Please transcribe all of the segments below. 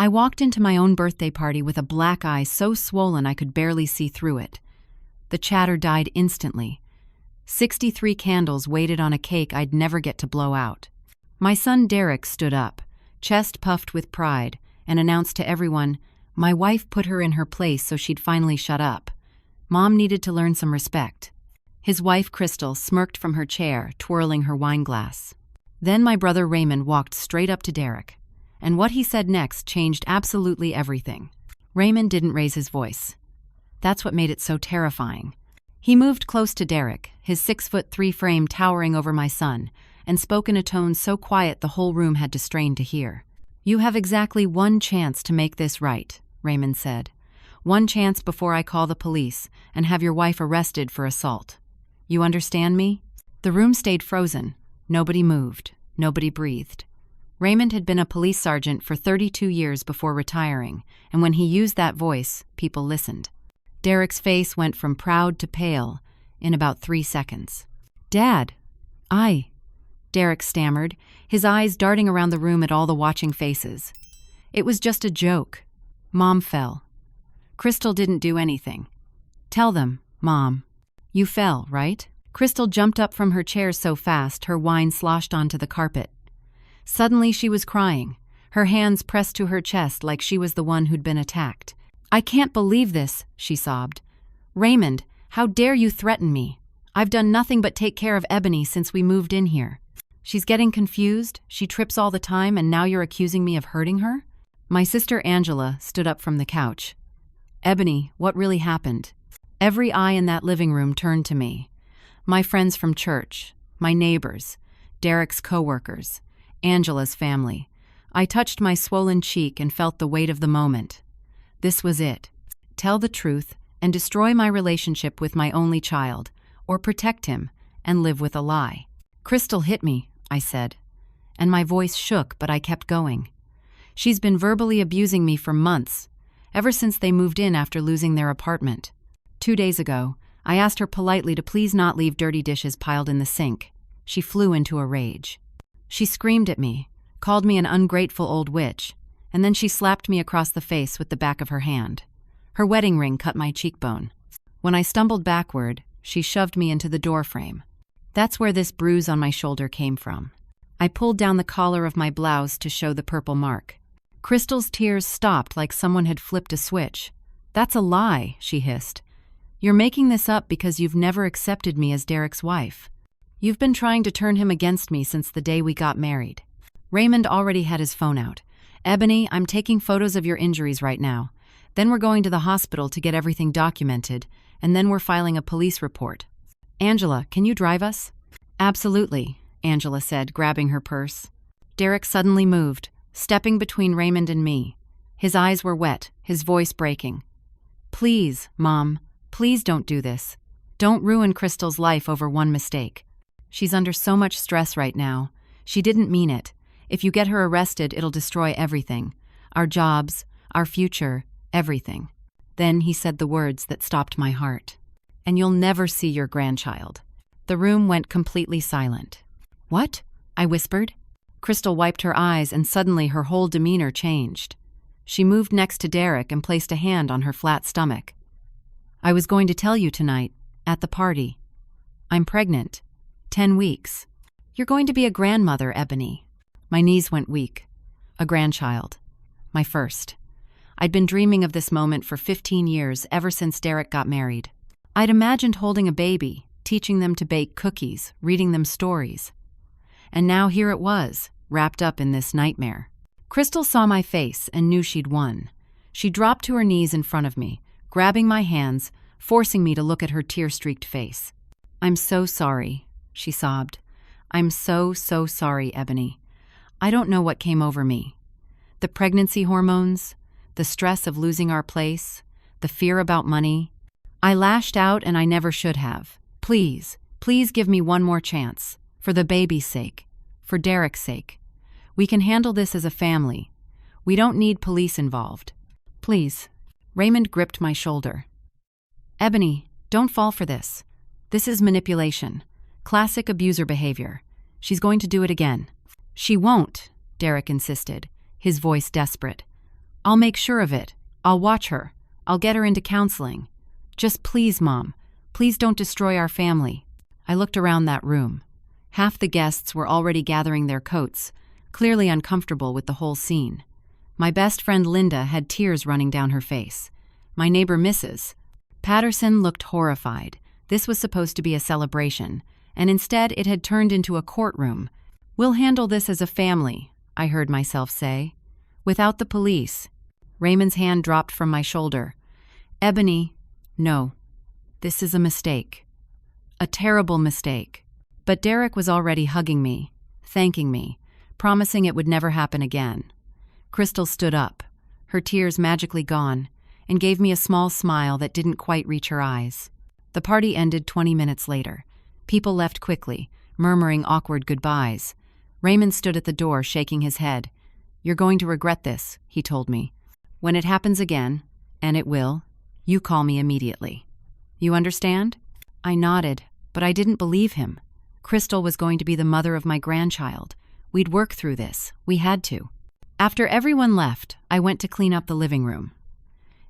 I walked into my own birthday party with a black eye so swollen I could barely see through it. The chatter died instantly. 63 candles waited on a cake I'd never get to blow out. My son Derek stood up, chest puffed with pride, and announced to everyone, "My wife put her in her place so she'd finally shut up. Mom needed to learn some respect." His wife Crystal smirked from her chair, twirling her wine glass. Then my brother Raymond walked straight up to Derek, and what he said next changed absolutely everything. Raymond didn't raise his voice. That's what made it so terrifying. He moved close to Derek, his 6'3" frame towering over my son, and spoke in a tone so quiet the whole room had to strain to hear. "You have exactly one chance to make this right," Raymond said. "One chance before I call the police and have your wife arrested for assault. You understand me?" The room stayed frozen. Nobody moved. Nobody breathed. Raymond had been a police sergeant for 32 years before retiring, and when he used that voice, people listened. Derek's face went from proud to pale in about 3 seconds. "Dad, Derek stammered, his eyes darting around the room at all the watching faces. "It was just a joke. Mom fell. Crystal didn't do anything. Tell them, Mom. You fell, right?" Crystal jumped up from her chair so fast her wine sloshed onto the carpet. Suddenly she was crying, her hands pressed to her chest like she was the one who'd been attacked. "I can't believe this," she sobbed. "Raymond, how dare you threaten me? I've done nothing but take care of Ebony since we moved in here. She's getting confused, she trips all the time, and now you're accusing me of hurting her?" My sister Angela stood up from the couch. "Ebony, what really happened?" Every eye in that living room turned to me. My friends from church, my neighbors, Derek's co-workers, Angela's family. I touched my swollen cheek and felt the weight of the moment. This was it. Tell the truth and destroy my relationship with my only child, or protect him and live with a lie. "Crystal hit me," I said, and my voice shook, but I kept going. "She's been verbally abusing me for months, ever since they moved in after losing their apartment. 2 days ago, I asked her politely to please not leave dirty dishes piled in the sink. She flew into a rage. She screamed at me, called me an ungrateful old witch, and then she slapped me across the face with the back of her hand. Her wedding ring cut my cheekbone. When I stumbled backward, she shoved me into the doorframe. That's where this bruise on my shoulder came from." I pulled down the collar of my blouse to show the purple mark. Crystal's tears stopped like someone had flipped a switch. "That's a lie," she hissed. "You're making this up because you've never accepted me as Derek's wife. You've been trying to turn him against me since the day we got married." Raymond already had his phone out. "Ebony, I'm taking photos of your injuries right now. Then we're going to the hospital to get everything documented, and then we're filing a police report. Angela, can you drive us?" "Absolutely," Angela said, grabbing her purse. Derek suddenly moved, stepping between Raymond and me. His eyes were wet, his voice breaking. "Please, Mom, please don't do this. Don't ruin Crystal's life over one mistake. She's under so much stress right now. She didn't mean it. If you get her arrested, it'll destroy everything. Our jobs, our future, everything." Then he said the words that stopped my heart. "And you'll never see your grandchild." The room went completely silent. "What?" I whispered. Crystal wiped her eyes and suddenly her whole demeanor changed. She moved next to Derek and placed a hand on her flat stomach. "I was going to tell you tonight, at the party. I'm pregnant. 10 weeks. You're going to be a grandmother, Ebony." My knees went weak. A grandchild. My first. I'd been dreaming of this moment for 15 years, ever since Derek got married. I'd imagined holding a baby, teaching them to bake cookies, reading them stories. And now here it was, wrapped up in this nightmare. Crystal saw my face and knew she'd won. She dropped to her knees in front of me, grabbing my hands, forcing me to look at her tear-streaked face. "I'm so sorry," she sobbed. "I'm so sorry, Ebony. I don't know what came over me. The pregnancy hormones, the stress of losing our place, the fear about money. I lashed out and I never should have. Please give me one more chance. For the baby's sake. For Derek's sake. We can handle this as a family. We don't need police involved. Please." Raymond gripped my shoulder. "Ebony, don't fall for this. This is manipulation. Classic abuser behavior. She's going to do it again." "She won't," Derek insisted, his voice desperate. I'll make sure of it. I'll watch her. I'll get her into counseling. Just please, Mom. Please don't destroy our family. I looked around that room. Half the guests were already gathering their coats, clearly uncomfortable with the whole scene. My best friend Linda had tears running down her face. My neighbor Mrs. Patterson looked horrified. This was supposed to be a celebration, and instead it had turned into a courtroom. "We'll handle this as a family," I heard myself say. "Without the police." Raymond's hand dropped from my shoulder. "Ebony, no. This is a mistake. A terrible mistake." But Derek was already hugging me, thanking me, promising it would never happen again. Crystal stood up, her tears magically gone, and gave me a small smile that didn't quite reach her eyes. The party ended 20 minutes later. People left quickly, murmuring awkward goodbyes. Raymond stood at the door, shaking his head. "You're going to regret this," he told me. "When it happens again, and it will, you call me immediately. You understand?" I nodded, but I didn't believe him. Crystal was going to be the mother of my grandchild. We'd work through this. We had to. After everyone left, I went to clean up the living room.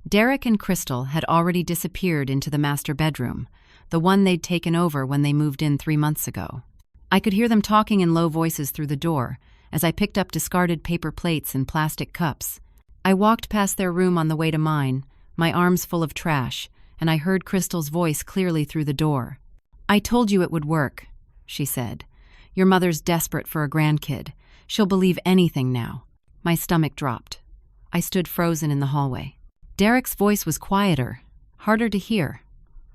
Derek and Crystal had already disappeared into the master bedroom, the one they'd taken over when they moved in 3 months ago. I could hear them talking in low voices through the door as I picked up discarded paper plates and plastic cups. I walked past their room on the way to mine, my arms full of trash, and I heard Crystal's voice clearly through the door. "I told you it would work," she said. "Your mother's desperate for a grandkid. She'll believe anything now." My stomach dropped. I stood frozen in the hallway. Derek's voice was quieter, harder to hear.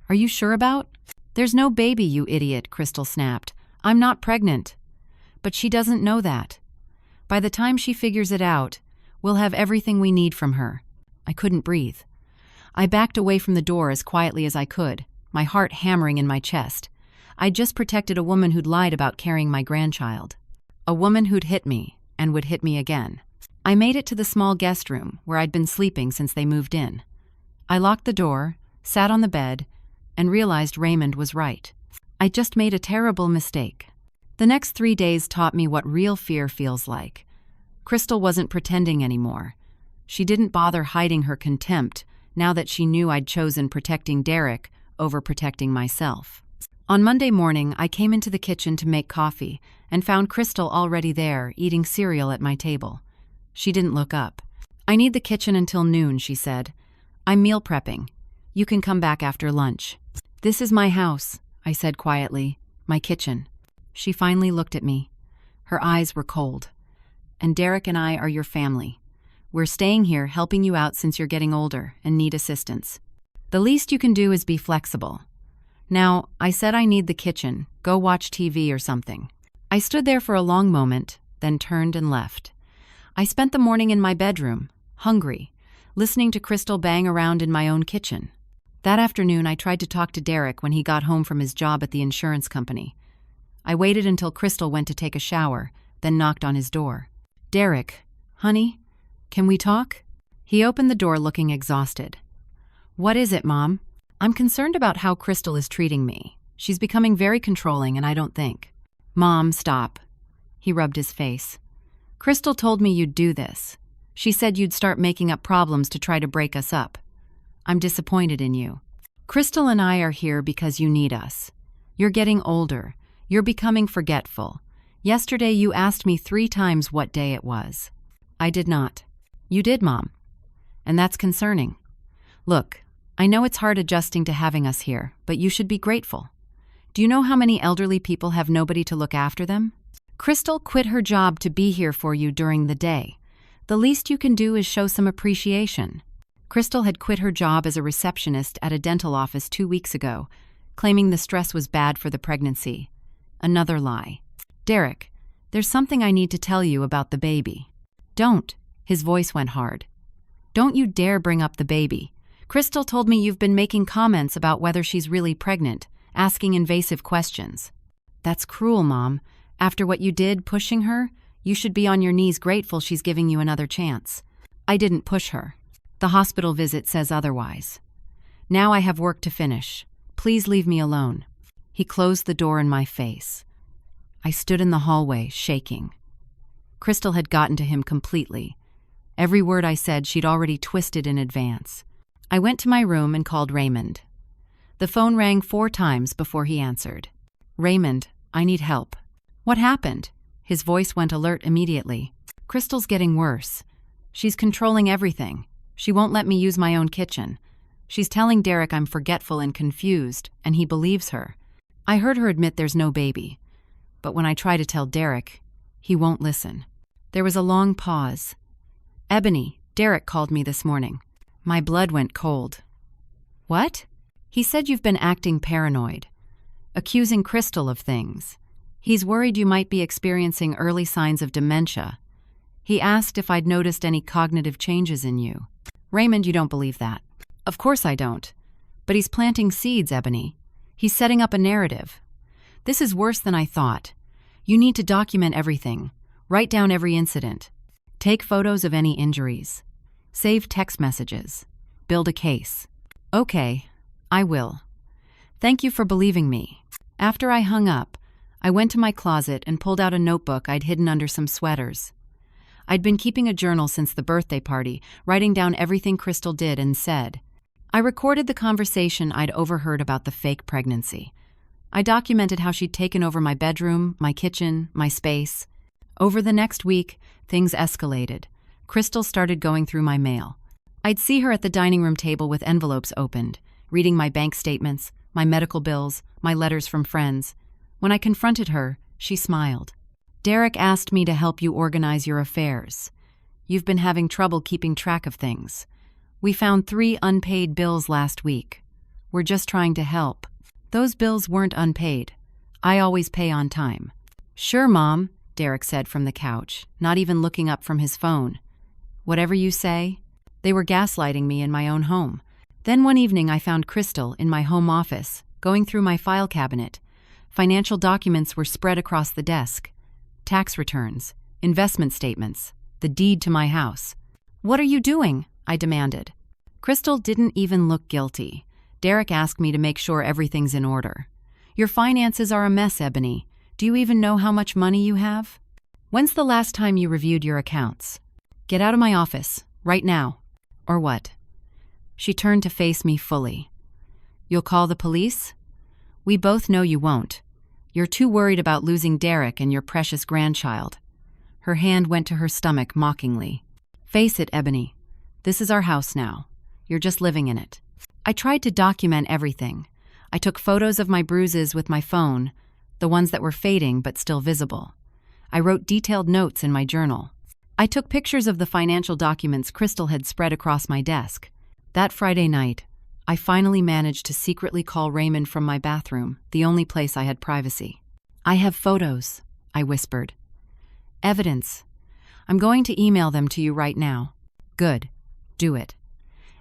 "Are you sure about?" "There's no baby, you idiot," Crystal snapped. "I'm not pregnant." "But she doesn't know that. By the time she figures it out, we'll have everything we need from her." I couldn't breathe. I backed away from the door as quietly as I could, my heart hammering in my chest. I'd just protected a woman who'd lied about carrying my grandchild. A woman who'd hit me, and would hit me again. I made it to the small guest room where I'd been sleeping since they moved in. I locked the door, sat on the bed, and realized Raymond was right. I just made a terrible mistake. The next 3 days taught me what real fear feels like. Crystal wasn't pretending anymore. She didn't bother hiding her contempt now that she knew I'd chosen protecting Derek over protecting myself. On Monday morning, I came into the kitchen to make coffee and found Crystal already there, eating cereal at my table. She didn't look up. "I need the kitchen until noon," she said. "I'm meal prepping. You can come back after lunch." "This is my house," I said quietly. "My kitchen." She finally looked at me. Her eyes were cold. "And Derek and I are your family. We're staying here helping you out since you're getting older and need assistance. The least you can do is be flexible. Now, I said I need the kitchen. Go watch TV or something." I stood there for a long moment, then turned and left. I spent the morning in my bedroom, hungry, listening to Crystal bang around in my own kitchen. That afternoon, I tried to talk to Derek when he got home from his job at the insurance company. I waited until Crystal went to take a shower, then knocked on his door. "Derek, honey, can we talk?" He opened the door looking exhausted. "What is it, Mom?" "I'm concerned about how Crystal is treating me. She's becoming very controlling, and I don't think." "Mom, stop." He rubbed his face. "Crystal told me you'd do this. She said you'd start making up problems to try to break us up. I'm disappointed in you. Crystal and I are here because you need us. You're getting older. You're becoming forgetful. Yesterday you asked me 3 times what day it was." "I did not." "You did, Mom. And that's concerning. Look, I know it's hard adjusting to having us here, but you should be grateful. Do you know how many elderly people have nobody to look after them? Crystal quit her job to be here for you during the day. The least you can do is show some appreciation." Crystal had quit her job as a receptionist at a dental office 2 weeks ago, claiming the stress was bad for the pregnancy. Another lie. "Derek, there's something I need to tell you about the baby." "Don't." His voice went hard. "Don't you dare bring up the baby. Crystal told me you've been making comments about whether she's really pregnant, asking invasive questions." "That's cruel, Mom. After what you did pushing her, you should be on your knees grateful she's giving you another chance." "I didn't push her. The hospital visit says otherwise. Now I have work to finish. Please leave me alone." He closed the door in my face. I stood in the hallway, shaking. Crystal had gotten to him completely. Every word I said she'd already twisted in advance. I went to my room and called Raymond. The phone rang 4 times before he answered. "Raymond, I need help." "What happened?" His voice went alert immediately. "Crystal's getting worse. She's controlling everything. She won't let me use my own kitchen. She's telling Derek I'm forgetful and confused, and he believes her. I heard her admit there's no baby. But when I try to tell Derek, he won't listen." There was a long pause. "Ebony, Derek called me this morning." My blood went cold. "What?" "He said you've been acting paranoid, accusing Crystal of things. He's worried you might be experiencing early signs of dementia. He asked if I'd noticed any cognitive changes in you." "Raymond, you don't believe that." "Of course I don't. But he's planting seeds, Ebony. He's setting up a narrative. This is worse than I thought. You need to document everything. Write down every incident. Take photos of any injuries. Save text messages. Build a case." "Okay, I will. Thank you for believing me." After I hung up, I went to my closet and pulled out a notebook I'd hidden under some sweaters. I'd been keeping a journal since the birthday party, writing down everything Crystal did and said. I recorded the conversation I'd overheard about the fake pregnancy. I documented how she'd taken over my bedroom, my kitchen, my space. Over the next week, things escalated. Crystal started going through my mail. I'd see her at the dining room table with envelopes opened, reading my bank statements, my medical bills, my letters from friends. When I confronted her, she smiled. "Derek asked me to help you organize your affairs. You've been having trouble keeping track of things. We found 3 unpaid bills last week. We're just trying to help." "Those bills weren't unpaid. I always pay on time." "Sure, Mom," Derek said from the couch, not even looking up from his phone. "Whatever you say." They were gaslighting me in my own home. Then one evening I found Crystal in my home office, going through my file cabinet. Financial documents were spread across the desk. Tax returns, investment statements, the deed to my house. "What are you doing?" I demanded. Crystal didn't even look guilty. Derek asked me to make sure everything's in order. "Your finances are a mess, Ebony. Do you even know how much money you have? When's the last time you reviewed your accounts? Get out of my office, right now." "Or what?" She turned to face me fully. "You'll call the police?" "We both know you won't. You're too worried about losing Derek and your precious grandchild." Her hand went to her stomach mockingly. "Face it, Ebony. This is our house now. You're just living in it." I tried to document everything. I took photos of my bruises with my phone, the ones that were fading but still visible. I wrote detailed notes in my journal. I took pictures of the financial documents Crystal had spread across my desk. That Friday night, I finally managed to secretly call Raymond from my bathroom, the only place I had privacy. "I have photos," I whispered. "Evidence. I'm going to email them to you right now." "Good. Do it.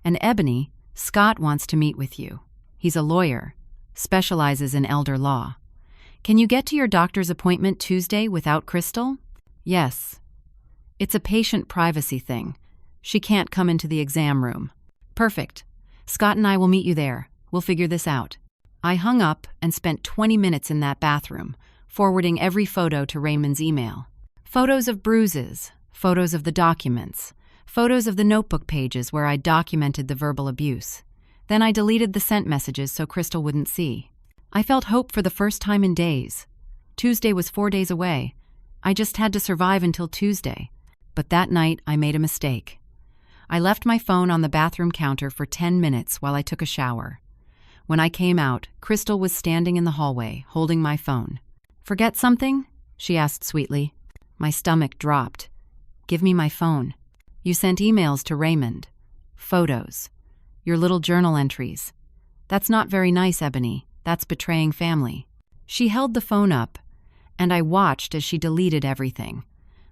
And Ebony, Scott wants to meet with you. He's a lawyer, specializes in elder law. Can you get to your doctor's appointment Tuesday without Crystal?" "Yes. It's a patient privacy thing. She can't come into the exam room." "Perfect. Scott and I will meet you there. We'll figure this out." I hung up and spent 20 minutes in that bathroom, forwarding every photo to Raymond's email. Photos of bruises, photos of the documents, photos of the notebook pages where I documented the verbal abuse. Then I deleted the sent messages so Crystal wouldn't see. I felt hope for the first time in days. Tuesday was 4 days away. I just had to survive until Tuesday. But that night, I made a mistake. I left my phone on the bathroom counter for 10 minutes while I took a shower. When I came out, Crystal was standing in the hallway, holding my phone. "Forget something?" she asked sweetly. My stomach dropped. "Give me my phone." "You sent emails to Raymond. Photos. Your little journal entries. That's not very nice, Ebony. That's betraying family." She held the phone up, and I watched as she deleted everything.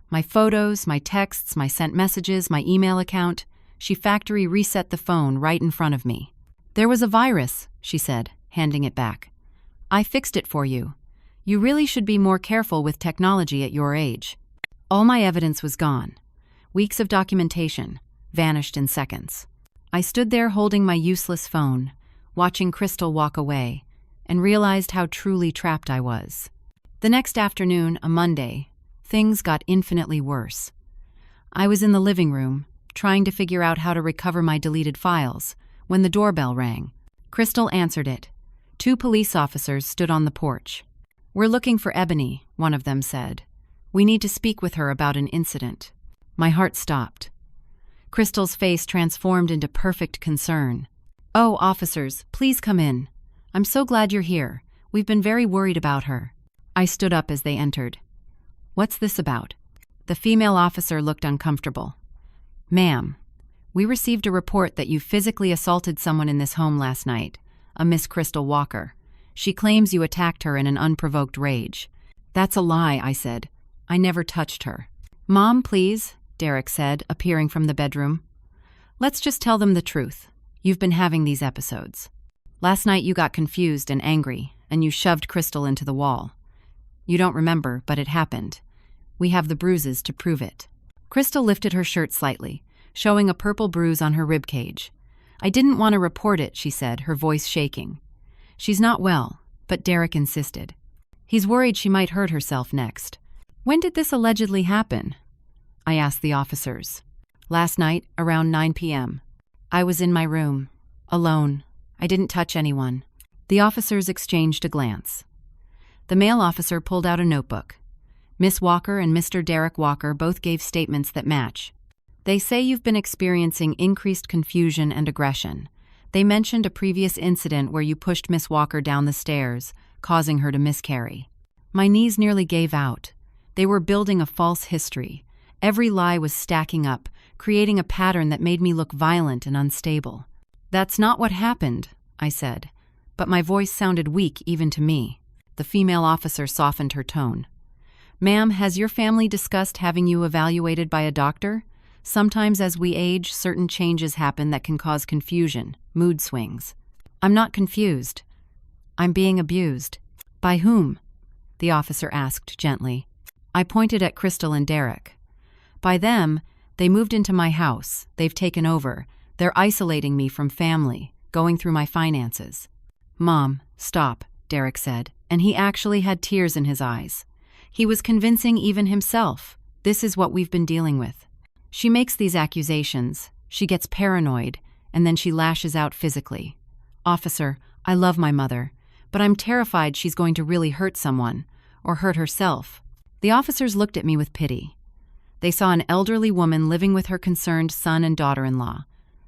My photos, my texts, my sent messages, my email account. She factory reset the phone right in front of me. "There was a virus," she said, handing it back. "I fixed it for you. You really should be more careful with technology at your age." All my evidence was gone. Weeks of documentation vanished in seconds. I stood there holding my useless phone, watching Crystal walk away, and realized how truly trapped I was. The next afternoon, a Monday, things got infinitely worse. I was in the living room, trying to figure out how to recover my deleted files, when the doorbell rang. Crystal answered it. 2 police officers stood on the porch. "We're looking for Ebony," one of them said. "We need to speak with her about an incident." My heart stopped. Crystal's face transformed into perfect concern. "Oh, officers, please come in. I'm so glad you're here. We've been very worried about her." I stood up as they entered. "What's this about?" The female officer looked uncomfortable. "Ma'am, we received a report that you physically assaulted someone in this home last night, a Miss Crystal Walker. She claims you attacked her in an unprovoked rage." "That's a lie," I said. "I never touched her." "Mom, please," Derek said, appearing from the bedroom. "Let's just tell them the truth. You've been having these episodes. Last night you got confused and angry, and you shoved Crystal into the wall. You don't remember, but it happened. We have the bruises to prove it." Crystal lifted her shirt slightly, showing a purple bruise on her ribcage. "I didn't want to report it," she said, her voice shaking. "She's not well," but Derek insisted. He's worried she might hurt herself next. "When did this allegedly happen?" I asked the officers. "Last night, around 9 p.m. I was in my room, alone. I didn't touch anyone." The officers exchanged a glance. The male officer pulled out a notebook. "Miss Walker and Mr. Derek Walker both gave statements that match. They say you've been experiencing increased confusion and aggression. They mentioned a previous incident where you pushed Miss Walker down the stairs, causing her to miscarry." My knees nearly gave out. They were building a false history. Every lie was stacking up, creating a pattern that made me look violent and unstable. "That's not what happened," I said, but my voice sounded weak even to me. The female officer softened her tone. "Ma'am, has your family discussed having you evaluated by a doctor? Sometimes as we age, certain changes happen that can cause confusion, mood swings." "I'm not confused. I'm being abused." "By whom?" the officer asked gently. I pointed at Crystal and Derek. "By them, they moved into my house. They've taken over. They're isolating me from family, going through my finances." "Mom, stop," Derek said, and he actually had tears in his eyes. He was convincing even himself. "This is what we've been dealing with. She makes these accusations, she gets paranoid, and then she lashes out physically. Officer, I love my mother, but I'm terrified she's going to really hurt someone, or hurt herself." The officers looked at me with pity. They saw an elderly woman living with her concerned son and daughter-in-law.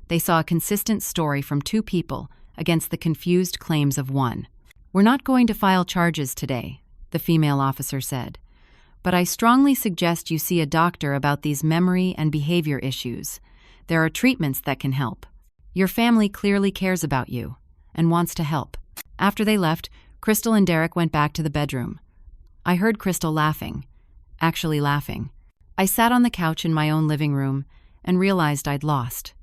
They saw a consistent story from 2 people against the confused claims of one. "We're not going to file charges today," the female officer said. "But I strongly suggest you see a doctor about these memory and behavior issues. There are treatments that can help. Your family clearly cares about you and wants to help." After they left, Crystal and Derek went back to the bedroom. I heard Crystal laughing. Actually laughing. I sat on the couch in my own living room and realized I'd lost.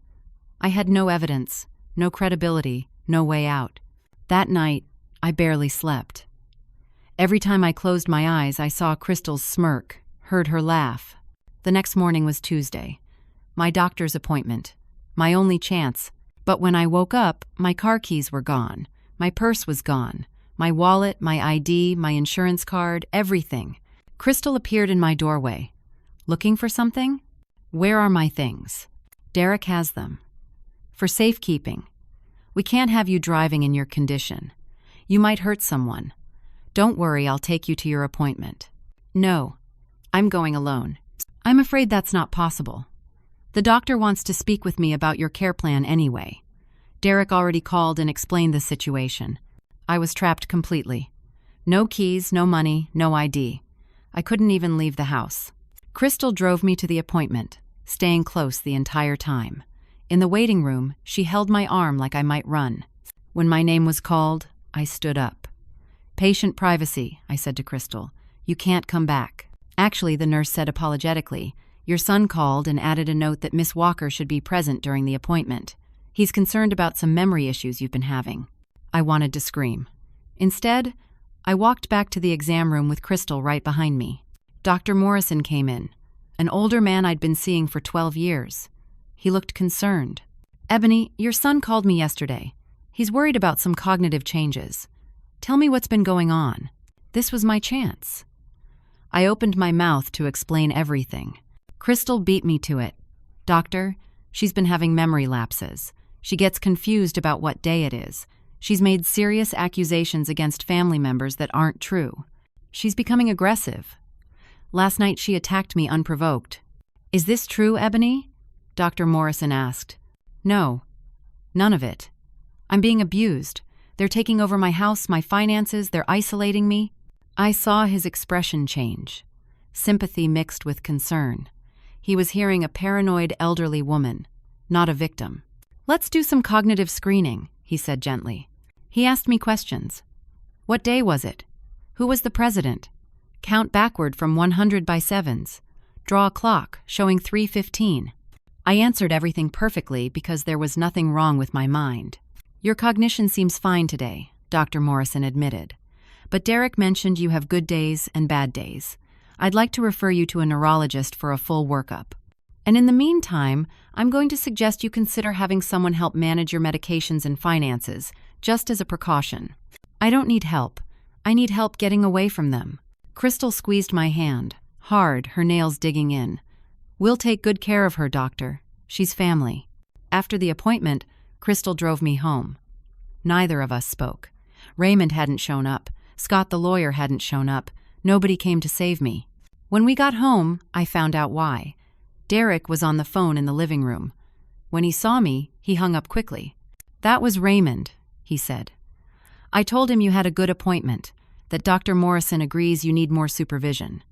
I had no evidence, no credibility, no way out. That night, I barely slept. Every time I closed my eyes, I saw Crystal's smirk, heard her laugh. The next morning was Tuesday. My doctor's appointment. My only chance. But when I woke up, my car keys were gone. My purse was gone. My wallet, my ID, my insurance card, everything. Crystal appeared in my doorway. "Looking for something?" "Where are my things?" "Derek has them. For safekeeping. We can't have you driving in your condition. You might hurt someone. Don't worry, I'll take you to your appointment." "No, I'm going alone." "I'm afraid that's not possible. The doctor wants to speak with me about your care plan anyway." Derek already called and explained the situation. I was trapped completely. No keys, no money, no ID. I couldn't even leave the house. Crystal drove me to the appointment, staying close the entire time. In the waiting room, she held my arm like I might run. When my name was called, I stood up. "Patient privacy," I said to Crystal. "You can't come back." Actually, the nurse said apologetically, "Your son called and added a note that Miss Walker should be present during the appointment. He's concerned about some memory issues you've been having." I wanted to scream. Instead, I walked back to the exam room with Crystal right behind me. Dr. Morrison came in, an older man I'd been seeing for 12 years. He looked concerned. "Ebony, your son called me yesterday. He's worried about some cognitive changes. Tell me what's been going on." This was my chance. I opened my mouth to explain everything. Crystal beat me to it. "Doctor, She's been having memory lapses. She gets confused about what day it is. She's made serious accusations against family members that aren't true. She's becoming aggressive. Last night she attacked me unprovoked. Is this true, Ebony? Dr. Morrison asked. No, none of it. I'm being abused. They're taking over my house, my finances, they're isolating me. I saw his expression change. Sympathy mixed with concern. He was hearing a paranoid elderly woman, not a victim. Let's do some cognitive screening, he said gently. He asked me questions. What day was it? Who was the president? Count backward from 100 by sevens. Draw a clock showing 3:15. I answered everything perfectly because there was nothing wrong with my mind. Your cognition seems fine today, Dr. Morrison admitted. But Derek mentioned you have good days and bad days. I'd like to refer you to a neurologist for a full workup. And in the meantime, I'm going to suggest you consider having someone help manage your medications and finances, just as a precaution. I don't need help. I need help getting away from them. Crystal squeezed my hand, hard, her nails digging in. We'll take good care of her, doctor. She's family. After the appointment, Crystal drove me home. Neither of us spoke. Raymond hadn't shown up. Scott the lawyer hadn't shown up. Nobody came to save me. When we got home, I found out why. Derek was on the phone in the living room. When he saw me, he hung up quickly. That was Raymond, he said. I told him you had a good appointment, that Dr. Morrison agrees you need more supervision.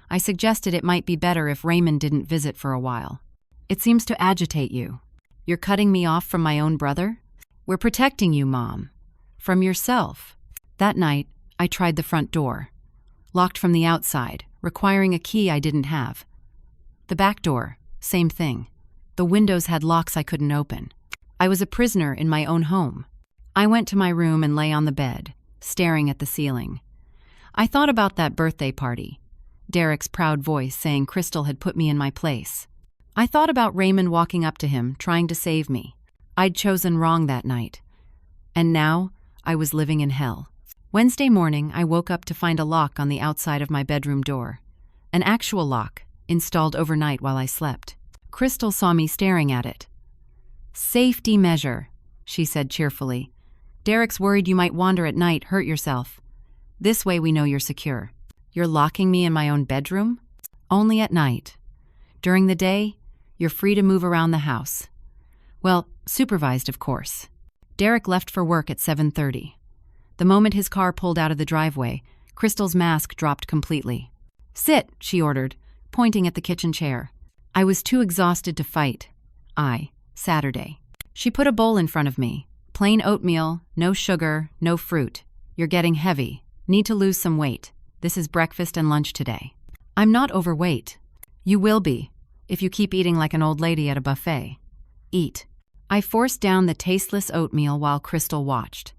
I suggested it might be better if Raymond didn't visit for a while. It seems to agitate you. You're cutting me off from my own brother? We're protecting you, Mom. From yourself. That night, I tried the front door. Locked from the outside, requiring a key I didn't have. The back door, same thing. The windows had locks I couldn't open. I was a prisoner in my own home. I went to my room and lay on the bed, staring at the ceiling. I thought about that birthday party. Derek's proud voice saying Crystal had put me in my place. I thought about Raymond walking up to him, trying to save me. I'd chosen wrong that night. And now, I was living in hell. Wednesday morning, I woke up to find a lock on the outside of my bedroom door. An actual lock, installed overnight while I slept. Crystal saw me staring at it. Safety measure, she said cheerfully. Derek's worried you might wander at night, hurt yourself. This way we know you're secure. You're locking me in my own bedroom? Only at night. During the day, you're free to move around the house. Well, supervised, of course. Derek left for work at 7:30. The moment his car pulled out of the driveway, Crystal's mask dropped completely. Sit, she ordered, pointing at the kitchen chair. I was too exhausted to fight. Saturday. She put a bowl in front of me. Plain oatmeal, no sugar, no fruit. You're getting heavy. Need to lose some weight. This is breakfast and lunch today. I'm not overweight. You will be, if you keep eating like an old lady at a buffet. Eat. I forced down the tasteless oatmeal while Crystal watched.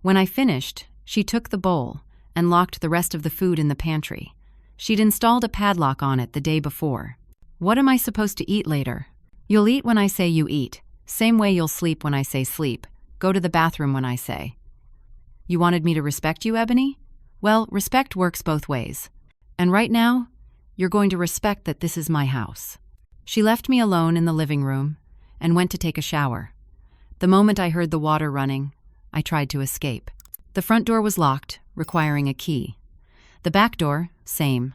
When I finished, she took the bowl and locked the rest of the food in the pantry. She'd installed a padlock on it the day before. What am I supposed to eat later? You'll eat when I say you eat. Same way you'll sleep when I say sleep. Go to the bathroom when I say. You wanted me to respect you, Ebony? Well, respect works both ways. And right now, you're going to respect that this is my house. She left me alone in the living room and went to take a shower. The moment I heard the water running, I tried to escape. The front door was locked, requiring a key. The back door, same.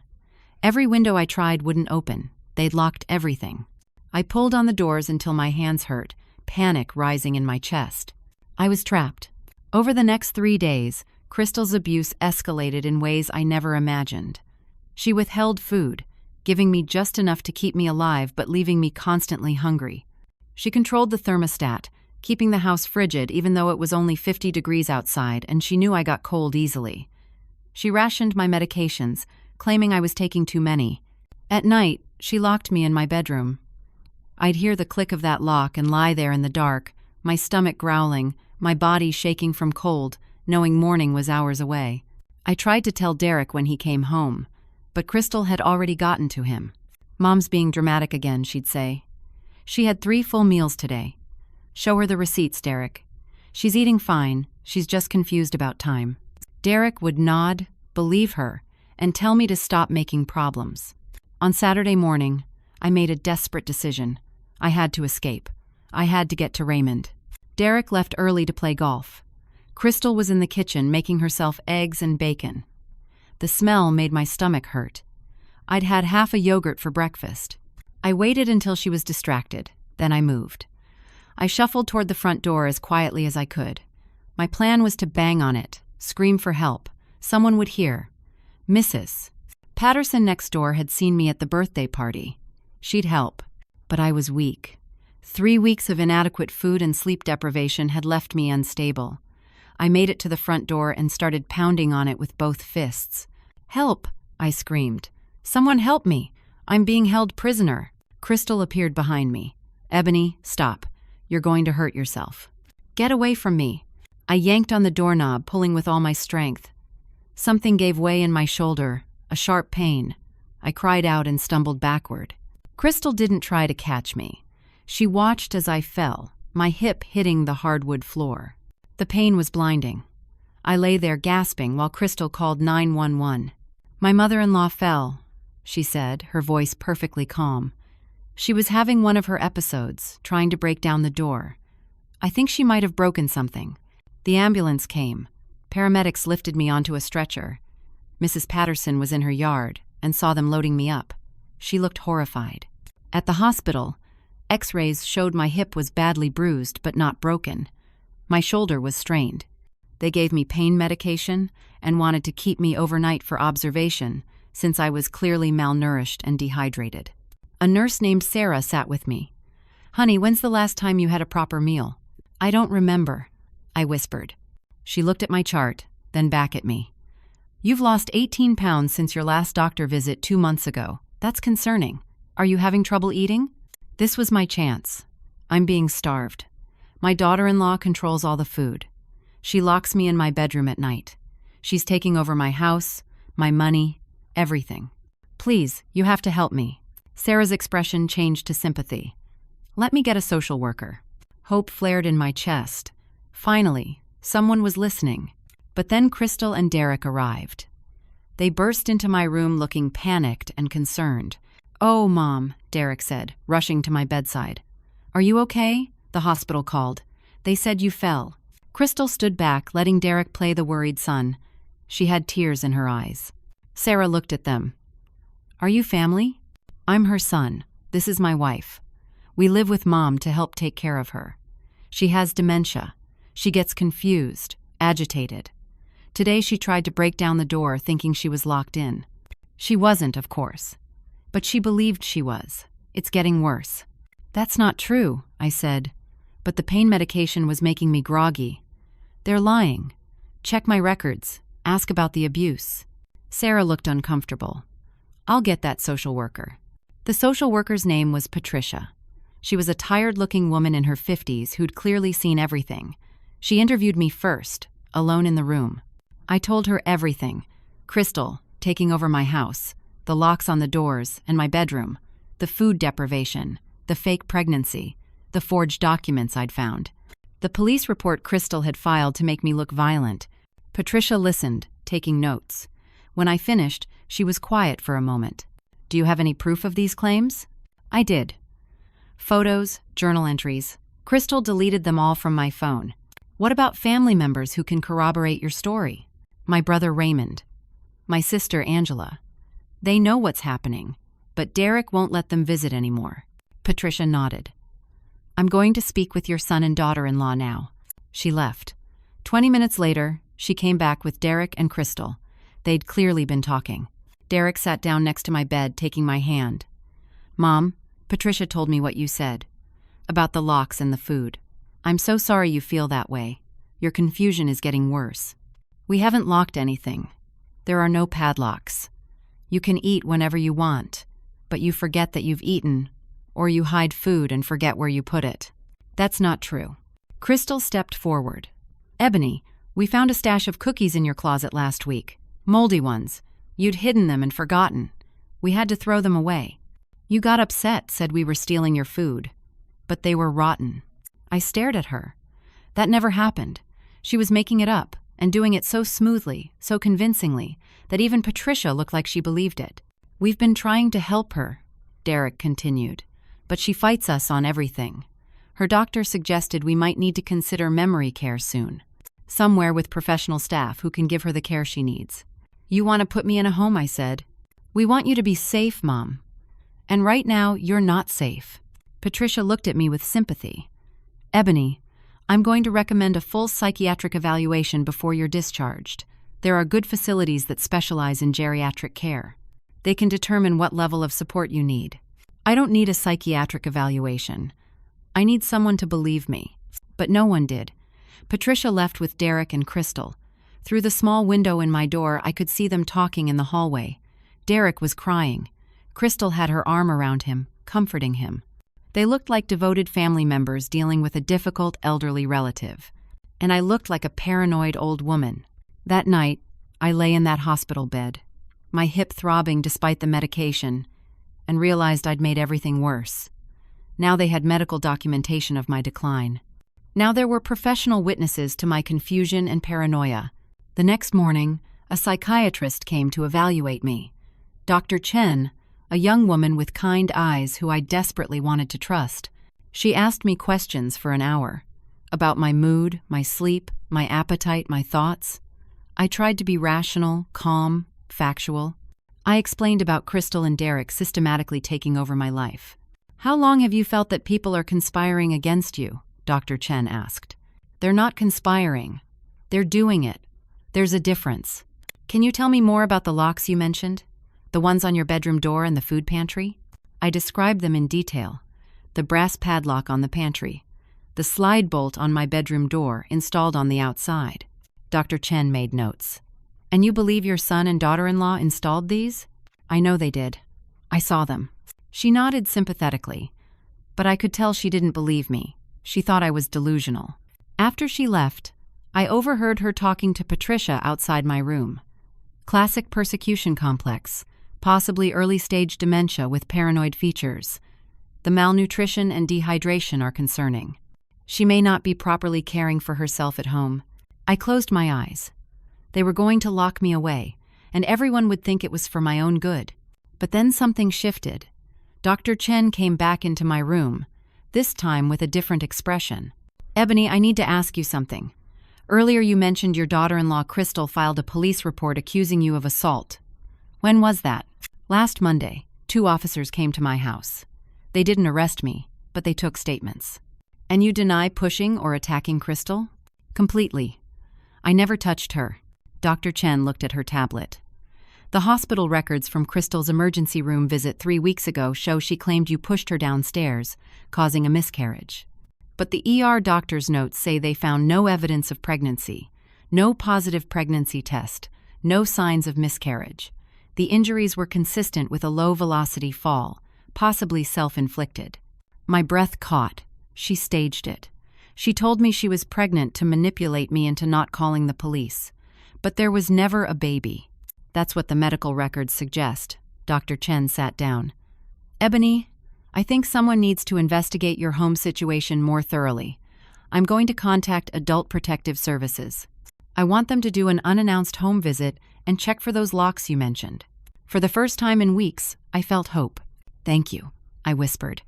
Every window I tried wouldn't open. They'd locked everything. I pulled on the doors until my hands hurt, panic rising in my chest. I was trapped. Over the next 3 days, Crystal's abuse escalated in ways I never imagined. She withheld food, giving me just enough to keep me alive but leaving me constantly hungry. She controlled the thermostat, keeping the house frigid even though it was only 50 degrees outside and she knew I got cold easily. She rationed my medications, claiming I was taking too many. At night, she locked me in my bedroom. I'd hear the click of that lock and lie there in the dark, my stomach growling, my body shaking from cold, knowing morning was hours away. I tried to tell Derek when he came home, but Crystal had already gotten to him. Mom's being dramatic again, she'd say. She had 3 full meals today. Show her the receipts, Derek. She's eating fine, she's just confused about time. Derek would nod, believe her, and tell me to stop making problems. On Saturday morning, I made a desperate decision. I had to escape. I had to get to Raymond. Derek left early to play golf. Crystal was in the kitchen making herself eggs and bacon. The smell made my stomach hurt. I'd had half a yogurt for breakfast. I waited until she was distracted, then I moved. I shuffled toward the front door as quietly as I could. My plan was to bang on it, scream for help. Someone would hear. Mrs. Patterson next door had seen me at the birthday party. She'd help, but I was weak. 3 weeks of inadequate food and sleep deprivation had left me unstable. I made it to the front door and started pounding on it with both fists. "Help!" I screamed. "Someone help me! I'm being held prisoner." Crystal appeared behind me. "Ebony, stop. You're going to hurt yourself." "Get away from me." I yanked on the doorknob, pulling with all my strength. Something gave way in my shoulder, a sharp pain. I cried out and stumbled backward. Crystal didn't try to catch me. She watched as I fell, my hip hitting the hardwood floor. The pain was blinding. I lay there gasping while Crystal called 911. "My mother-in-law fell," she said, her voice perfectly calm. "She was having one of her episodes, trying to break down the door. I think she might have broken something." The ambulance came. Paramedics lifted me onto a stretcher. Mrs. Patterson was in her yard and saw them loading me up. She looked horrified. At the hospital, X-rays showed my hip was badly bruised but not broken. My shoulder was strained. They gave me pain medication and wanted to keep me overnight for observation since I was clearly malnourished and dehydrated. A nurse named Sarah sat with me. "Honey, when's the last time you had a proper meal?" "I don't remember," I whispered. She looked at my chart, then back at me. "You've lost 18 pounds since your last doctor visit 2 months ago. That's concerning. Are you having trouble eating?" This was my chance. I'm being starved. My daughter-in-law controls all the food. She locks me in my bedroom at night. She's taking over my house, my money, everything. "Please, you have to help me." Sarah's expression changed to sympathy. "Let me get a social worker." Hope flared in my chest. Finally, someone was listening. But then Crystal and Derek arrived. They burst into my room looking panicked and concerned. "Oh, Mom," Derek said, rushing to my bedside. "Are you okay?" The hospital called. "They said you fell." Crystal stood back, letting Derek play the worried son. She had tears in her eyes. Sarah looked at them. "Are you family?" "I'm her son. This is my wife. We live with Mom to help take care of her. She has dementia. She gets confused, agitated. Today she tried to break down the door thinking she was locked in. She wasn't, of course. But she believed she was. It's getting worse." "That's not true," I said. "But the pain medication was making me groggy." "They're lying. Check my records. Ask about the abuse." Sarah looked uncomfortable. "I'll get that social worker." The social worker's name was Patricia. She was a tired-looking woman in her 50s who'd clearly seen everything. She interviewed me first, alone in the room. I told her everything. Crystal, taking over my house, the locks on the doors, and my bedroom, the food deprivation, the fake pregnancy, the forged documents I'd found. The police report Crystal had filed to make me look violent. Patricia listened, taking notes. When I finished, she was quiet for a moment. "Do you have any proof of these claims?" I did. Photos, journal entries. Crystal deleted them all from my phone. "What about family members who can corroborate your story?" "My brother Raymond. My sister Angela. They know what's happening, but Derek won't let them visit anymore." Patricia nodded. "I'm going to speak with your son and daughter-in-law now." She left. 20 minutes later, she came back with Derek and Crystal. They'd clearly been talking. Derek sat down next to my bed, taking my hand. "Mom, Patricia told me what you said. About the locks and the food. I'm so sorry you feel that way. Your confusion is getting worse. We haven't locked anything. There are no padlocks. You can eat whenever you want, but you forget that you've eaten, or you hide food and forget where you put it." "That's not true." Crystal stepped forward. "Ebony, we found a stash of cookies in your closet last week. Moldy ones. You'd hidden them and forgotten. We had to throw them away. You got upset, said we were stealing your food. But they were rotten." I stared at her. That never happened. She was making it up, and doing it so smoothly, so convincingly, that even Patricia looked like she believed it. "We've been trying to help her," Derek continued, but she fights us on everything. Her doctor suggested we might need to consider memory care soon. Somewhere with professional staff who can give her the care she needs. You want to put me in a home, I said. We want you to be safe, Mom. And right now, you're not safe. Patricia looked at me with sympathy. Ebony, I'm going to recommend a full psychiatric evaluation before you're discharged. There are good facilities that specialize in geriatric care. They can determine what level of support you need. I don't need a psychiatric evaluation. I need someone to believe me. But no one did. Patricia left with Derek and Crystal. Through the small window in my door, I could see them talking in the hallway. Derek was crying. Crystal had her arm around him, comforting him. They looked like devoted family members dealing with a difficult elderly relative. And I looked like a paranoid old woman. That night, I lay in that hospital bed, my hip throbbing despite the medication, and realized I'd made everything worse. Now they had medical documentation of my decline. Now there were professional witnesses to my confusion and paranoia. The next morning, a psychiatrist came to evaluate me. Dr. Chen, a young woman with kind eyes who I desperately wanted to trust. She asked me questions for an hour. About my mood, my sleep, my appetite, my thoughts. I tried to be rational, calm, factual. I explained about Crystal and Derek systematically taking over my life. How long have you felt that people are conspiring against you? Dr. Chen asked. They're not conspiring. They're doing it. There's a difference. Can you tell me more about the locks you mentioned? The ones on your bedroom door and the food pantry? I described them in detail. The brass padlock on the pantry. The slide bolt on my bedroom door installed on the outside. Dr. Chen made notes. And you believe your son and daughter-in-law installed these? I know they did. I saw them. She nodded sympathetically, but I could tell she didn't believe me. She thought I was delusional. After she left, I overheard her talking to Patricia outside my room. Classic persecution complex, possibly early-stage dementia with paranoid features. The malnutrition and dehydration are concerning. She may not be properly caring for herself at home. I closed my eyes. They were going to lock me away, and everyone would think it was for my own good. But then something shifted. Dr. Chen came back into my room, this time with a different expression. Ebony, I need to ask you something. Earlier you mentioned your daughter-in-law Crystal filed a police report accusing you of assault. When was that? Last Monday. 2 officers came to my house. They didn't arrest me, but they took statements. And you deny pushing or attacking Crystal? Completely. I never touched her. Dr. Chen looked at her tablet. The hospital records from Crystal's emergency room visit 3 weeks ago show she claimed you pushed her downstairs, causing a miscarriage. But the ER doctor's notes say they found no evidence of pregnancy, no positive pregnancy test, no signs of miscarriage. The injuries were consistent with a low-velocity fall, possibly self-inflicted. My breath caught. She staged it. She told me she was pregnant to manipulate me into not calling the police. But there was never a baby. That's what the medical records suggest. Dr. Chen sat down. Ebony, I think someone needs to investigate your home situation more thoroughly. I'm going to contact Adult Protective Services. I want them to do an unannounced home visit and check for those locks you mentioned. For the first time in weeks, I felt hope. Thank you, I whispered.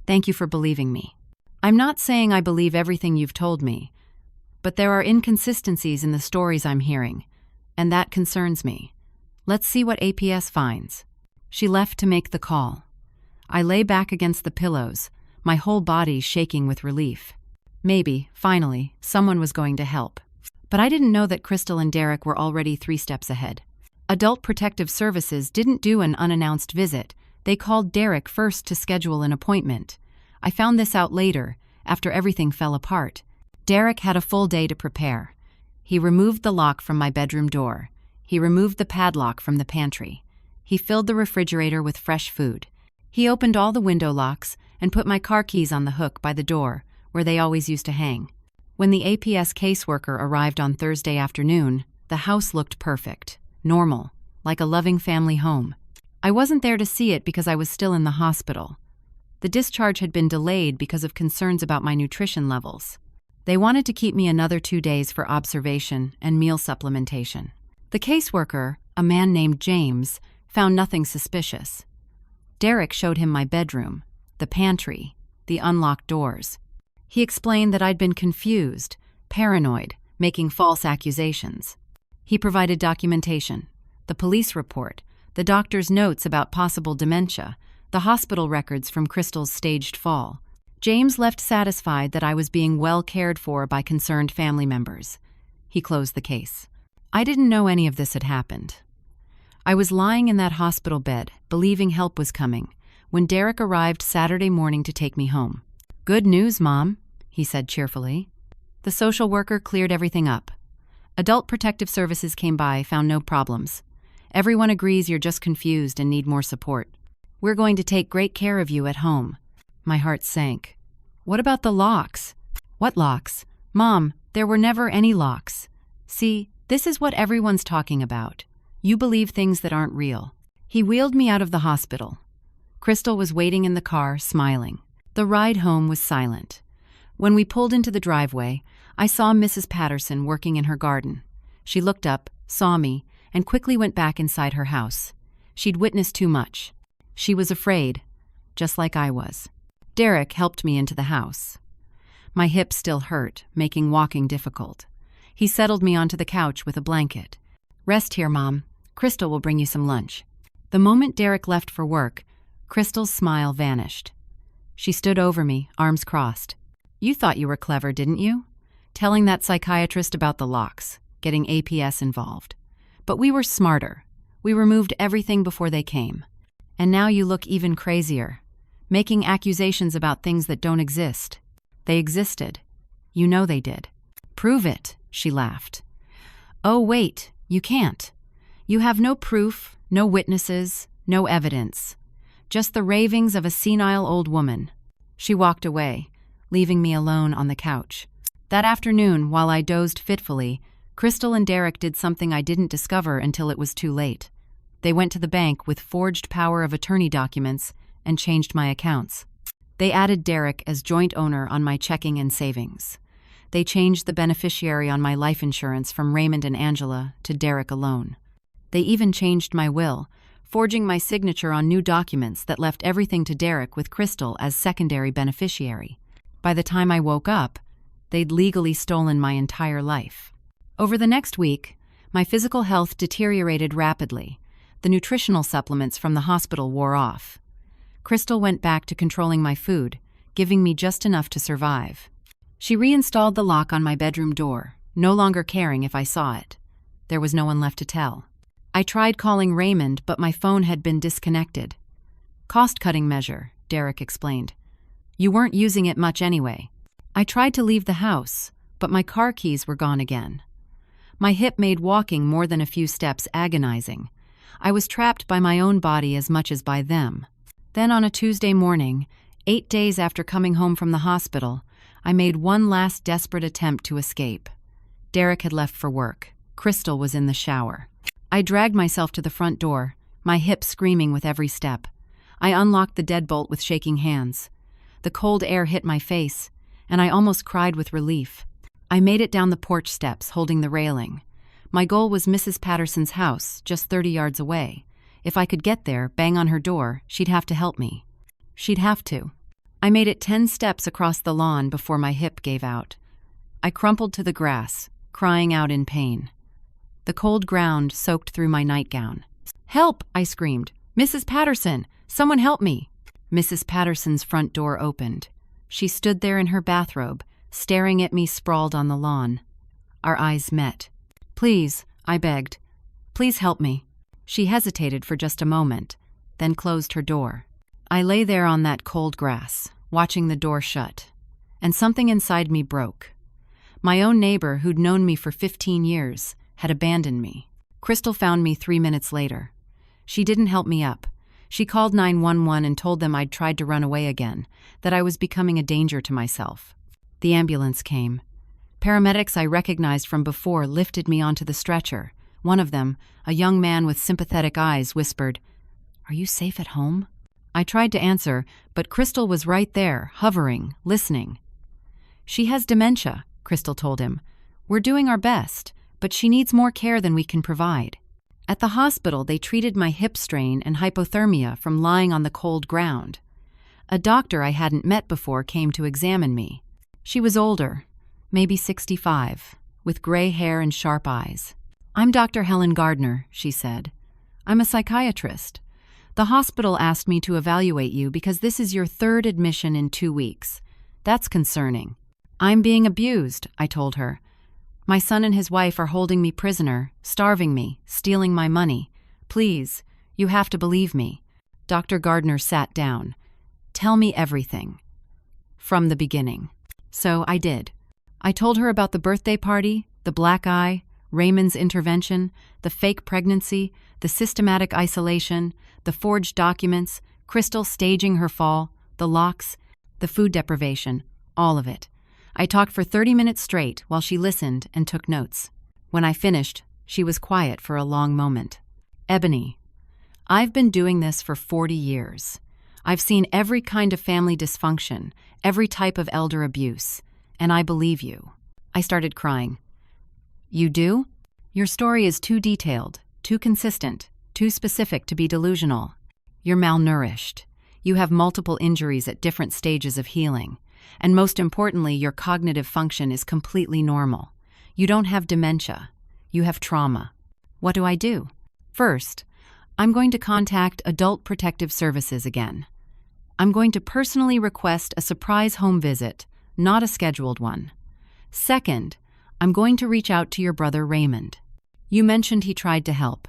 Thank you for believing me. I'm not saying I believe everything you've told me, but there are inconsistencies in the stories I'm hearing, and that concerns me. Let's see what APS finds. She left to make the call. I lay back against the pillows, my whole body shaking with relief. Maybe, finally, someone was going to help. But I didn't know that Crystal and Derek were already 3 steps ahead. Adult Protective Services didn't do an unannounced visit. They called Derek first to schedule an appointment. I found this out later, after everything fell apart. Derek had a full day to prepare. He removed the lock from my bedroom door. He removed the padlock from the pantry. He filled the refrigerator with fresh food. He opened all the window locks and put my car keys on the hook by the door, where they always used to hang. When the APS caseworker arrived on Thursday afternoon, the house looked perfect, normal, like a loving family home. I wasn't there to see it because I was still in the hospital. The discharge had been delayed because of concerns about my nutrition levels. They wanted to keep me another 2 days for observation and meal supplementation. The caseworker, a man named James, found nothing suspicious. Derek showed him my bedroom. the pantry, the unlocked doors. He explained that I'd been confused, paranoid, making false accusations. He provided documentation, the police report, the doctor's notes about possible dementia, the hospital records from Crystal's staged fall. James left satisfied that I was being well cared for by concerned family members. He closed the case. I didn't know any of this had happened. I was lying in that hospital bed, believing help was coming, when Derek arrived Saturday morning to take me home. "Good news, Mom," he said cheerfully. The social worker cleared everything up. Adult Protective Services came by, found no problems. Everyone agrees you're just confused and need more support. We're going to take great care of you at home. My heart sank. What about the locks? What locks? Mom, there were never any locks. See, this is what everyone's talking about. You believe things that aren't real. He wheeled me out of the hospital. Crystal was waiting in the car, smiling. The ride home was silent. When we pulled into the driveway, I saw Mrs. Patterson working in her garden. She looked up, saw me, and quickly went back inside her house. She'd witnessed too much. She was afraid, just like I was. Derek helped me into the house. My hip still hurt, making walking difficult. He settled me onto the couch with a blanket. "Rest here, Mom. Crystal will bring you some lunch." The moment Derek left for work, Crystal's smile vanished. She stood over me, arms crossed. "You thought you were clever, didn't you? Telling that psychiatrist about the locks, getting APS involved. But we were smarter. We removed everything before they came. And now you look even crazier, making accusations about things that don't exist. They existed. You know they did." "Prove it," she laughed. "Oh, wait, you can't. You have no proof, no witnesses, no evidence. Just the ravings of a senile old woman." She walked away, leaving me alone on the couch. That afternoon, while I dozed fitfully, Crystal and Derek did something I didn't discover until it was too late. They went to the bank with forged power of attorney documents and changed my accounts. They added Derek as joint owner on my checking and savings. They changed the beneficiary on my life insurance from Raymond and Angela to Derek alone. They even changed my will, forging my signature on new documents that left everything to Derek with Crystal as secondary beneficiary. By the time I woke up, they'd legally stolen my entire life. Over the next week, my physical health deteriorated rapidly. The nutritional supplements from the hospital wore off. Crystal went back to controlling my food, giving me just enough to survive. She reinstalled the lock on my bedroom door, no longer caring if I saw it. There was no one left to tell. I tried calling Raymond, but my phone had been disconnected. "Cost-cutting measure," Derek explained. "You weren't using it much anyway." I tried to leave the house, but my car keys were gone again. My hip made walking more than a few steps agonizing. I was trapped by my own body as much as by them. Then on a Tuesday morning, 8 days after coming home from the hospital, I made one last desperate attempt to escape. Derek had left for work. Crystal was in the shower. I dragged myself to the front door, my hips screaming with every step. I unlocked the deadbolt with shaking hands. The cold air hit my face, and I almost cried with relief. I made it down the porch steps, holding the railing. My goal was Mrs. Patterson's house, just 30 yards away. If I could get there, bang on her door, she'd have to help me. She'd have to. I made it 10 steps across the lawn before my hip gave out. I crumpled to the grass, crying out in pain. The cold ground soaked through my nightgown. "Help!" I screamed. "Mrs. Patterson! Someone help me!" Mrs. Patterson's front door opened. She stood there in her bathrobe, staring at me sprawled on the lawn. Our eyes met. "Please," I begged. "Please help me." She hesitated for just a moment, then closed her door. I lay there on that cold grass, watching the door shut, and something inside me broke. My own neighbor, who'd known me for 15 years, had abandoned me. Crystal found me 3 minutes later. She didn't help me up. She called 911 and told them I'd tried to run away again, that I was becoming a danger to myself. The ambulance came. Paramedics I recognized from before lifted me onto the stretcher. One of them, a young man with sympathetic eyes, whispered, "Are you safe at home?" I tried to answer, but Crystal was right there, hovering, listening. "She has dementia," Crystal told him. "We're doing our best, but she needs more care than we can provide." At the hospital, they treated my hip strain and hypothermia from lying on the cold ground. A doctor I hadn't met before came to examine me. She was older, maybe 65, with gray hair and sharp eyes. "I'm Dr. Helen Gardner," she said. "I'm a psychiatrist. The hospital asked me to evaluate you because this is your third admission in 2 weeks. That's concerning." "I'm being abused," I told her. "My son and his wife are holding me prisoner, starving me, stealing my money. Please, you have to believe me." Dr. Gardner sat down. "Tell me everything. From the beginning." So I did. I told her about the birthday party, the black eye, Raymond's intervention, the fake pregnancy, the systematic isolation, the forged documents, Crystal staging her fall, the locks, the food deprivation, all of it. I talked for 30 minutes straight while she listened and took notes. When I finished, she was quiet for a long moment. "Ebony, I've been doing this for 40 years. I've seen every kind of family dysfunction, every type of elder abuse, and I believe you." I started crying. "You do? Your story is too detailed, too consistent, too specific to be delusional. You're malnourished. You have multiple injuries at different stages of healing. And most importantly, your cognitive function is completely normal. You don't have dementia. You have trauma. What do I do? First, I'm going to contact Adult Protective Services again. I'm going to personally request a surprise home visit, not a scheduled one. Second, I'm going to reach out to your brother Raymond. You mentioned he tried to help.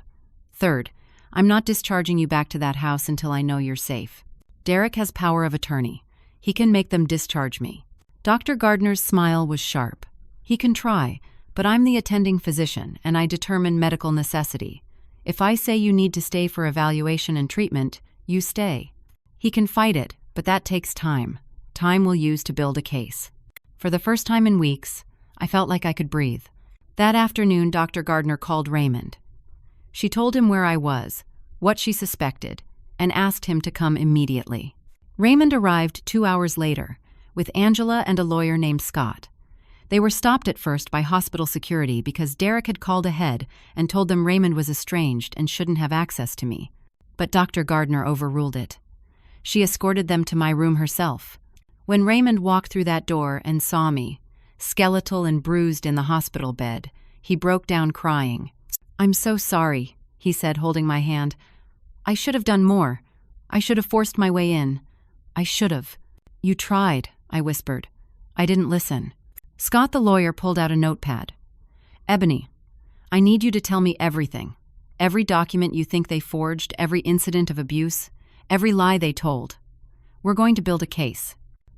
Third, I'm not discharging you back to that house until I know you're safe. Derek has power of attorney. He can make them discharge me." Dr. Gardner's smile was sharp. "He can try, but I'm the attending physician, and I determine medical necessity. If I say you need to stay for evaluation and treatment, you stay. He can fight it, but that takes time. Time we'll use to build a case." For the first time in weeks, I felt like I could breathe. That afternoon, Dr. Gardner called Raymond. She told him where I was, what she suspected, and asked him to come immediately. Raymond arrived 2 hours later, with Angela and a lawyer named Scott. They were stopped at first by hospital security because Derek had called ahead and told them Raymond was estranged and shouldn't have access to me. But Dr. Gardner overruled it. She escorted them to my room herself. When Raymond walked through that door and saw me, skeletal and bruised in the hospital bed, he broke down crying. "I'm so sorry," he said, holding my hand. "I should have done more. I should have forced my way in. I should have." "You tried," I whispered. "I didn't listen." Scott the lawyer pulled out a notepad. "Ebony, I need you to tell me everything. Every document you think they forged, every incident of abuse, every lie they told. We're going to build a case."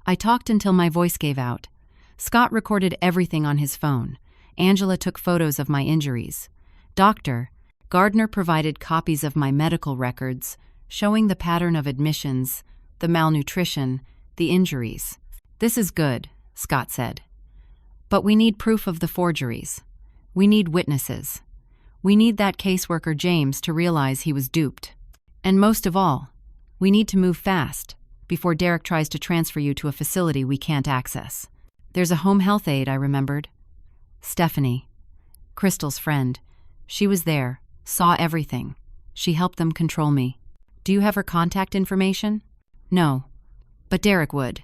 I talked until my voice gave out. Scott recorded everything on his phone. Angela took photos of my injuries. Dr. Gardner provided copies of my medical records, showing the pattern of admissions, the malnutrition, the injuries. "This is good," Scott said. "But we need proof of the forgeries. We need witnesses. We need that caseworker James to realize he was duped. And most of all, we need to move fast, before Derek tries to transfer you to a facility we can't access." There's a home health aide, I remembered. Stephanie, Crystal's friend. She was there, saw everything. She helped them control me. "Do you have her contact information?" "No, but Derek would.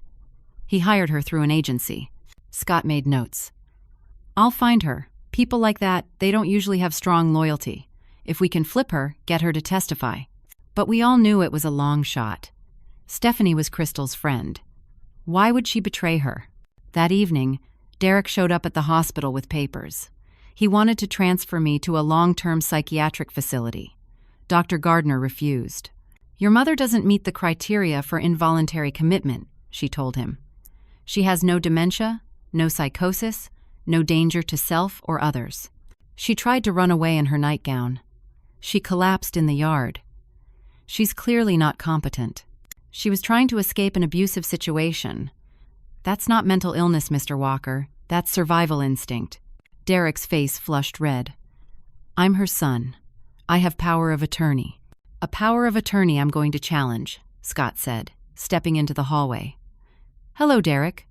He hired her through an agency." Scott made notes. "I'll find her. People like that, they don't usually have strong loyalty. If we can flip her, get her to testify." But we all knew it was a long shot. Stephanie was Crystal's friend. Why would she betray her? That evening, Derek showed up at the hospital with papers. He wanted to transfer me to a long-term psychiatric facility. Dr. Gardner refused. "Your mother doesn't meet the criteria for involuntary commitment," she told him. "She has no dementia, no psychosis, no danger to self or others. She tried to run away in her nightgown. She collapsed in the yard. She's clearly not competent. She was trying to escape an abusive situation. That's not mental illness, Mr. Walker. That's survival instinct." Derek's face flushed red. "I'm her son. I have power of attorney." "A power of attorney I'm going to challenge," Scott said, stepping into the hallway. "Hello, Derek.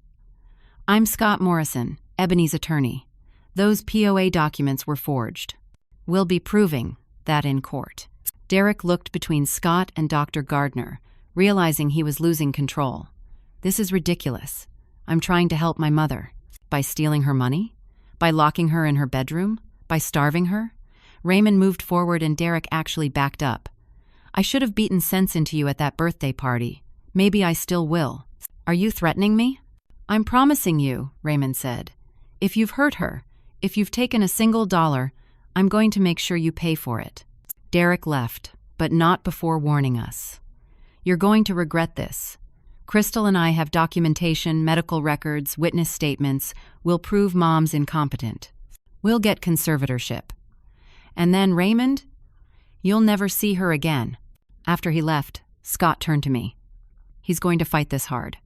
I'm Scott Morrison, Ebony's attorney. Those POA documents were forged. We'll be proving that in court." Derek looked between Scott and Dr. Gardner, realizing he was losing control. This is ridiculous. I'm trying to help my mother. By stealing her money? By locking her in her bedroom? By starving her? Raymond moved forward and Derek actually backed up. I should have beaten sense into you at that birthday party. Maybe I still will. Are you threatening me? I'm promising you, Raymond said. If you've hurt her, if you've taken a single dollar, I'm going to make sure you pay for it. Derek left, but not before warning us. You're going to regret this. Crystal and I have documentation, medical records, witness statements. We'll prove Mom's incompetent. We'll get conservatorship. And then, Raymond, you'll never see her again. After he left, Scott turned to me. He's going to fight this hard.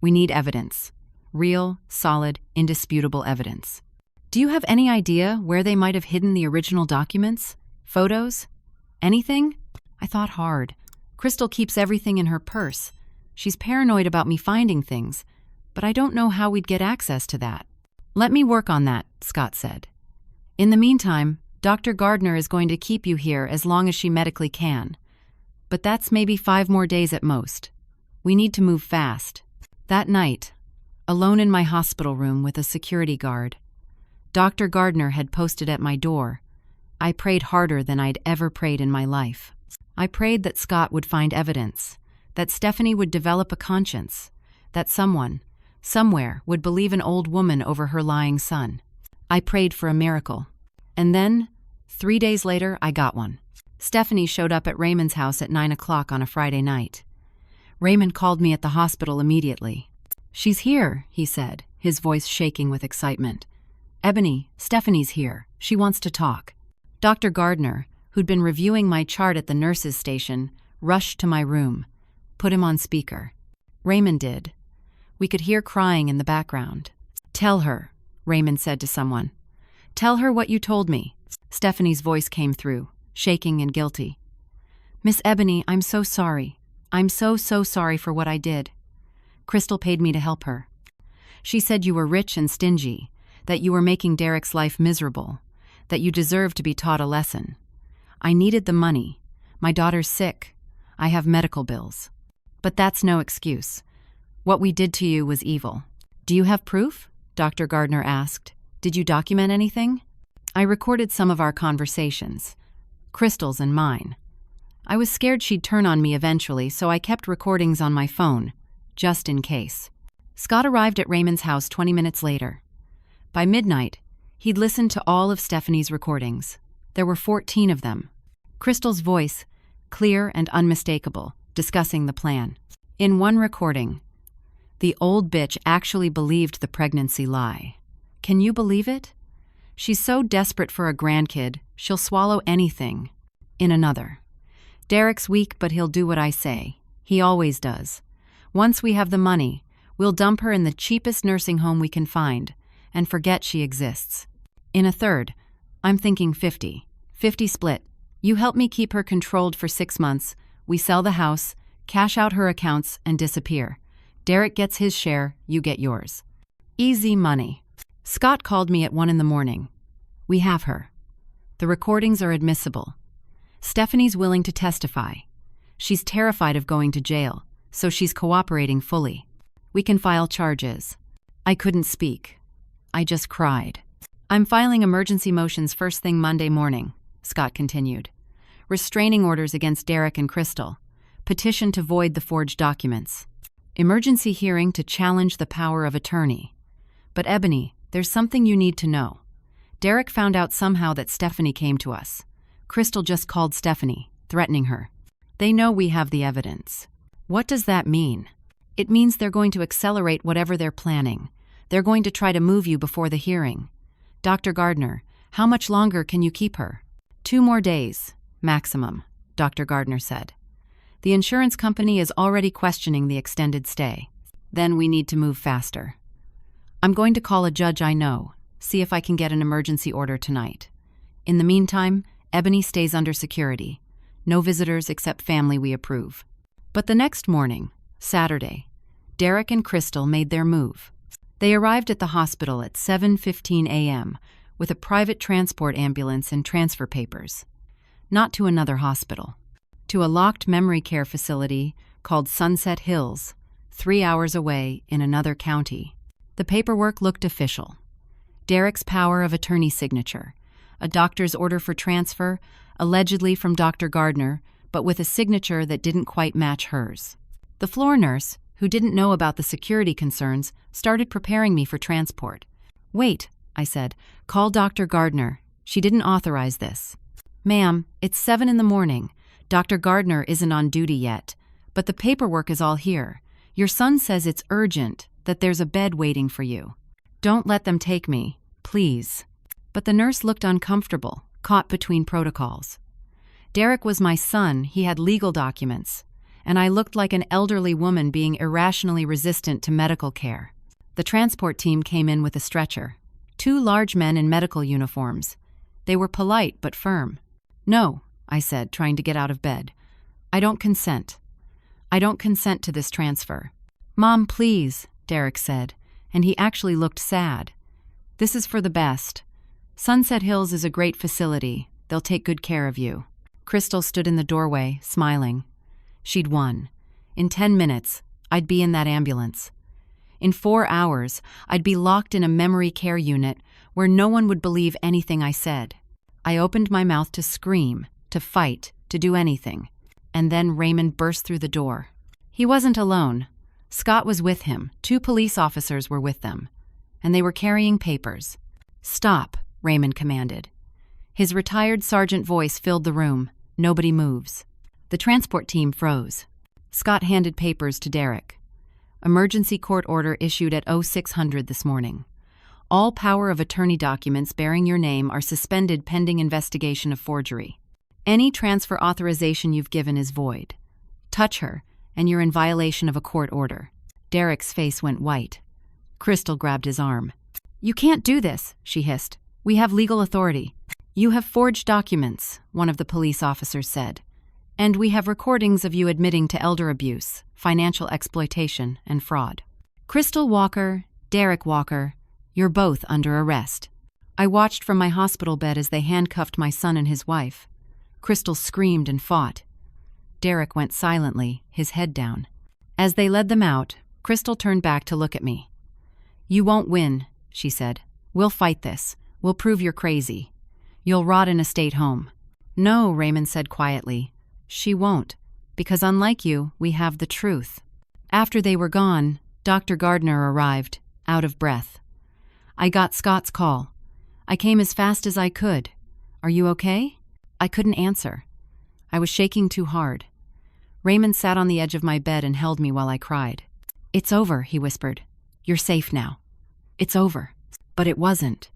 We need evidence. Real, solid, indisputable evidence. Do you have any idea where they might have hidden the original documents? Photos? Anything? I thought hard. Crystal keeps everything in her purse. She's paranoid about me finding things, but I don't know how we'd get access to that. Let me work on that, Scott said. In the meantime, Dr. Gardner is going to keep you here as long as she medically can. But that's maybe 5 more days at most. We need to move fast. That night, alone in my hospital room with a security guard, Dr. Gardner had posted at my door. I prayed harder than I'd ever prayed in my life. I prayed that Scott would find evidence, that Stephanie would develop a conscience, that someone, somewhere, would believe an old woman over her lying son. I prayed for a miracle. And then, 3 days later, I got one. Stephanie showed up at Raymond's house at 9 o'clock on a Friday night. Raymond called me at the hospital immediately. She's here, he said, his voice shaking with excitement. Ebony, Stephanie's here. She wants to talk. Dr. Gardner, who'd been reviewing my chart at the nurse's station, rushed to my room, put him on speaker. Raymond did. We could hear crying in the background. Tell her, Raymond said to someone. Tell her what you told me. Stephanie's voice came through, shaking and guilty. Miss Ebony, I'm so sorry. I'm so sorry for what I did. Crystal paid me to help her. She said you were rich and stingy, that you were making Derek's life miserable, that you deserved to be taught a lesson. I needed the money. My daughter's sick. I have medical bills. But that's no excuse. What we did to you was evil. Do you have proof? Dr. Gardner asked. Did you document anything? I recorded some of our conversations. Crystal's and mine. I was scared she'd turn on me eventually, so I kept recordings on my phone, just in case. Scott arrived at Raymond's house 20 minutes later. By midnight, he'd listened to all of Stephanie's recordings. There were 14 of them. Crystal's voice, clear and unmistakable, discussing the plan. In one recording, the old bitch actually believed the pregnancy lie. Can you believe it? She's so desperate for a grandkid, she'll swallow anything. In another, Derek's weak, but he'll do what I say. He always does. Once we have the money, we'll dump her in the cheapest nursing home we can find and forget she exists. In a third, I'm thinking 50. 50 split. You help me keep her controlled for 6 months. We sell the house, cash out her accounts, and disappear. Derek gets his share, you get yours. Easy money. Scott called me at 1 a.m. We have her. The recordings are admissible. Stephanie's willing to testify. She's terrified of going to jail, so she's cooperating fully. We can file charges. I couldn't speak. I just cried. I'm filing emergency motions first thing Monday morning, Scott continued. Restraining orders against Derek and Crystal. Petition to void the forged documents. Emergency hearing to challenge the power of attorney. But Ebony, there's something you need to know. Derek found out somehow that Stephanie came to us. Crystal just called Stephanie, threatening her. They know we have the evidence. What does that mean? It means they're going to accelerate whatever they're planning. They're going to try to move you before the hearing. Dr. Gardner, how much longer can you keep her? 2 more days, maximum, Dr. Gardner said. The insurance company is already questioning the extended stay. Then we need to move faster. I'm going to call a judge I know, see if I can get an emergency order tonight. In the meantime, Ebony stays under security. No visitors except family we approve. But the next morning, Saturday, Derek and Crystal made their move. They arrived at the hospital at 7:15 a.m. with a private transport ambulance and transfer papers. Not to another hospital. To a locked memory care facility called Sunset Hills, 3 hours away in another county. The paperwork looked official. Derek's power of attorney signature, a doctor's order for transfer, allegedly from Dr. Gardner, but with a signature that didn't quite match hers. The floor nurse, who didn't know about the security concerns, started preparing me for transport. "Wait," I said. "Call Dr. Gardner. She didn't authorize this." "Ma'am, it's 7 in the morning. Dr. Gardner isn't on duty yet, but the paperwork is all here. Your son says it's urgent, that there's a bed waiting for you. Don't let them take me, please." But the nurse looked uncomfortable, caught between protocols. Derek was my son, he had legal documents, and I looked like an elderly woman being irrationally resistant to medical care. The transport team came in with a stretcher. 2 large men in medical uniforms. They were polite but firm. "No," I said, trying to get out of bed. "I don't consent. I don't consent to this transfer." "Mom, please," Derek said, and he actually looked sad. "This is for the best. Sunset Hills is a great facility. They'll take good care of you." Crystal stood in the doorway, smiling. She'd won. In 10 minutes, I'd be in that ambulance. In 4 hours, I'd be locked in a memory care unit where no one would believe anything I said. I opened my mouth to scream, to fight, to do anything. And then Raymond burst through the door. He wasn't alone. Scott was with him. 2 police officers were with them. And they were carrying papers. "Stop," Raymond commanded. His retired sergeant voice filled the room. Nobody moves. The transport team froze. Scott handed papers to Derek. "Emergency court order issued at 0600 this morning. All power of attorney documents bearing your name are suspended pending investigation of forgery. Any transfer authorization you've given is void. Touch her, and you're in violation of a court order." Derek's face went white. Crystal grabbed his arm. "You can't do this," she hissed. "We have legal authority." "You have forged documents," one of the police officers said. "And we have recordings of you admitting to elder abuse, financial exploitation, and fraud. Crystal Walker, Derek Walker, you're both under arrest." I watched from my hospital bed as they handcuffed my son and his wife. Crystal screamed and fought. Derek went silently, his head down. As they led them out, Crystal turned back to look at me. "You won't win," she said. "We'll fight this. We'll prove you're crazy. You'll rot in a state home." "No," Raymond said quietly. "She won't, because unlike you, we have the truth." After they were gone, Dr. Gardner arrived, out of breath. I got Scott's call. I came as fast as I could. "Are you okay?" I couldn't answer. I was shaking too hard. Raymond sat on the edge of my bed and held me while I cried. "It's over," he whispered. "You're safe now. It's over." But it wasn't.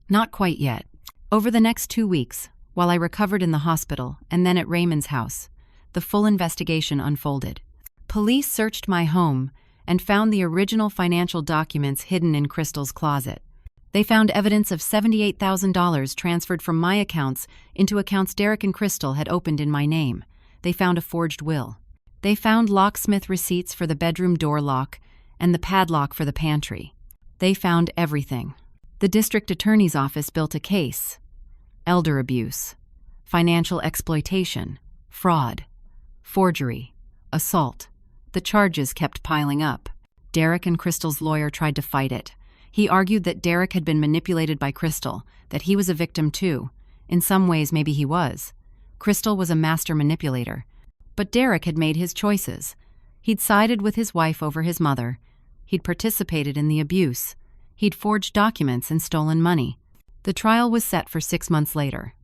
Not quite yet. Over the next 2 weeks, while I recovered in the hospital and then at Raymond's house, the full investigation unfolded. Police searched my home and found the original financial documents hidden in Crystal's closet. They found evidence of $78,000 transferred from my accounts into accounts Derek and Crystal had opened in my name. They found a forged will. They found locksmith receipts for the bedroom door lock and the padlock for the pantry. They found everything. The district attorney's office built a case. Elder abuse, financial exploitation, fraud, forgery, assault. The charges kept piling up. Derek and Crystal's lawyer tried to fight it. He argued that Derek had been manipulated by Crystal, that he was a victim too. In some ways, maybe he was. Crystal was a master manipulator. But Derek had made his choices. He'd sided with his wife over his mother. He'd participated in the abuse. He'd forged documents and stolen money. The trial was set for 6 months later.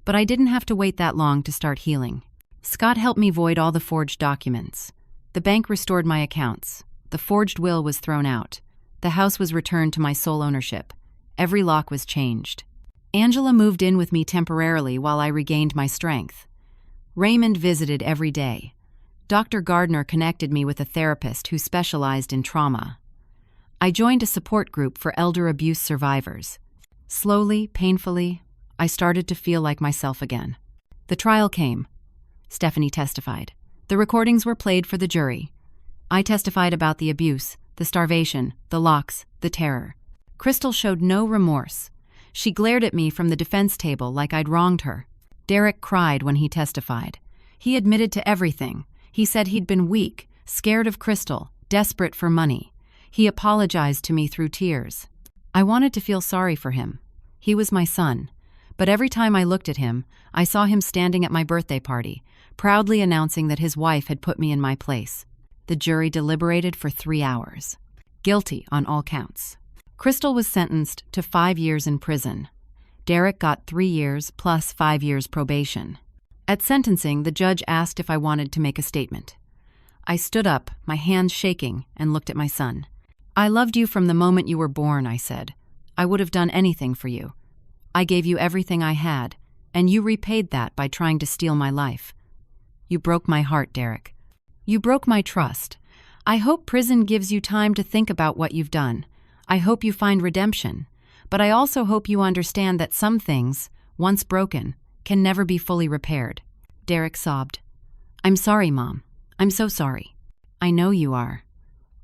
But I didn't have to wait that long to start healing. Scott helped me void all the forged documents. The bank restored my accounts. The forged will was thrown out. The house was returned to my sole ownership. Every lock was changed. Angela moved in with me temporarily while I regained my strength. Raymond visited every day. Dr. Gardner connected me with a therapist who specialized in trauma. I joined a support group for elder abuse survivors. Slowly, painfully, I started to feel like myself again. The trial came. Stephanie testified. The recordings were played for the jury. I testified about the abuse, the starvation, the locks, the terror. Crystal showed no remorse. She glared at me from the defense table like I'd wronged her. Derek cried when he testified. He admitted to everything. He said he'd been weak, scared of Crystal, desperate for money. He apologized to me through tears. I wanted to feel sorry for him. He was my son. But every time I looked at him, I saw him standing at my birthday party, proudly announcing that his wife had put me in my place. The jury deliberated for 3 hours. Guilty on all counts. Crystal was sentenced to 5 years in prison. Derek got 3 years plus 5 years probation. At sentencing, the judge asked if I wanted to make a statement. I stood up, my hands shaking, and looked at my son. "I loved you from the moment you were born," I said. "I would have done anything for you. I gave you everything I had, and you repaid that by trying to steal my life. You broke my heart, Derek. You broke my trust. I hope prison gives you time to think about what you've done. I hope you find redemption. But I also hope you understand that some things, once broken, can never be fully repaired." Derek sobbed. "I'm sorry, Mom. I'm so sorry." "I know you are.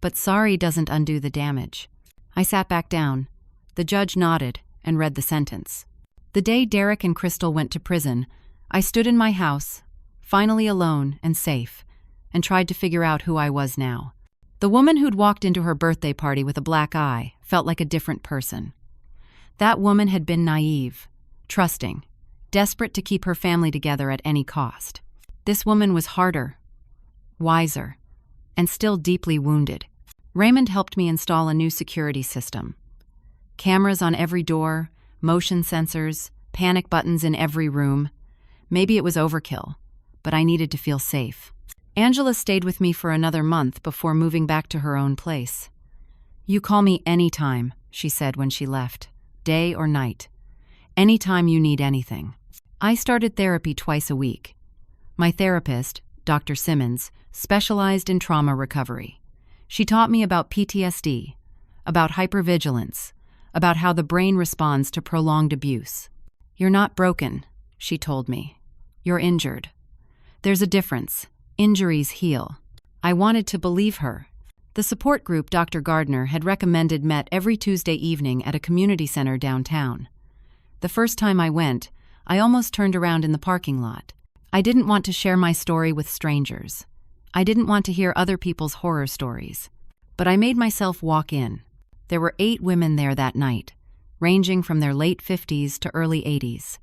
But sorry doesn't undo the damage." I sat back down. The judge nodded and read the sentence. The day Derek and Crystal went to prison, I stood in my house, finally alone and safe, and tried to figure out who I was now. The woman who'd walked into her birthday party with a black eye felt like a different person. That woman had been naive, trusting, desperate to keep her family together at any cost. This woman was harder, wiser, and still deeply wounded. Raymond helped me install a new security system. Cameras on every door, motion sensors, panic buttons in every room. Maybe it was overkill, but I needed to feel safe. Angela stayed with me for another month before moving back to her own place. "You call me anytime," she said when she left, "day or night. Anytime you need anything." I started therapy twice a week. My therapist, Dr. Simmons, specialized in trauma recovery. She taught me about PTSD, about hypervigilance, about how the brain responds to prolonged abuse. "You're not broken," she told me. "You're injured. There's a difference. Injuries heal." I wanted to believe her. The support group Dr. Gardner had recommended met every Tuesday evening at a community center downtown. The first time I went, I almost turned around in the parking lot. I didn't want to share my story with strangers. I didn't want to hear other people's horror stories. But I made myself walk in. There were 8 women there that night, ranging from their late 50s to early 80s.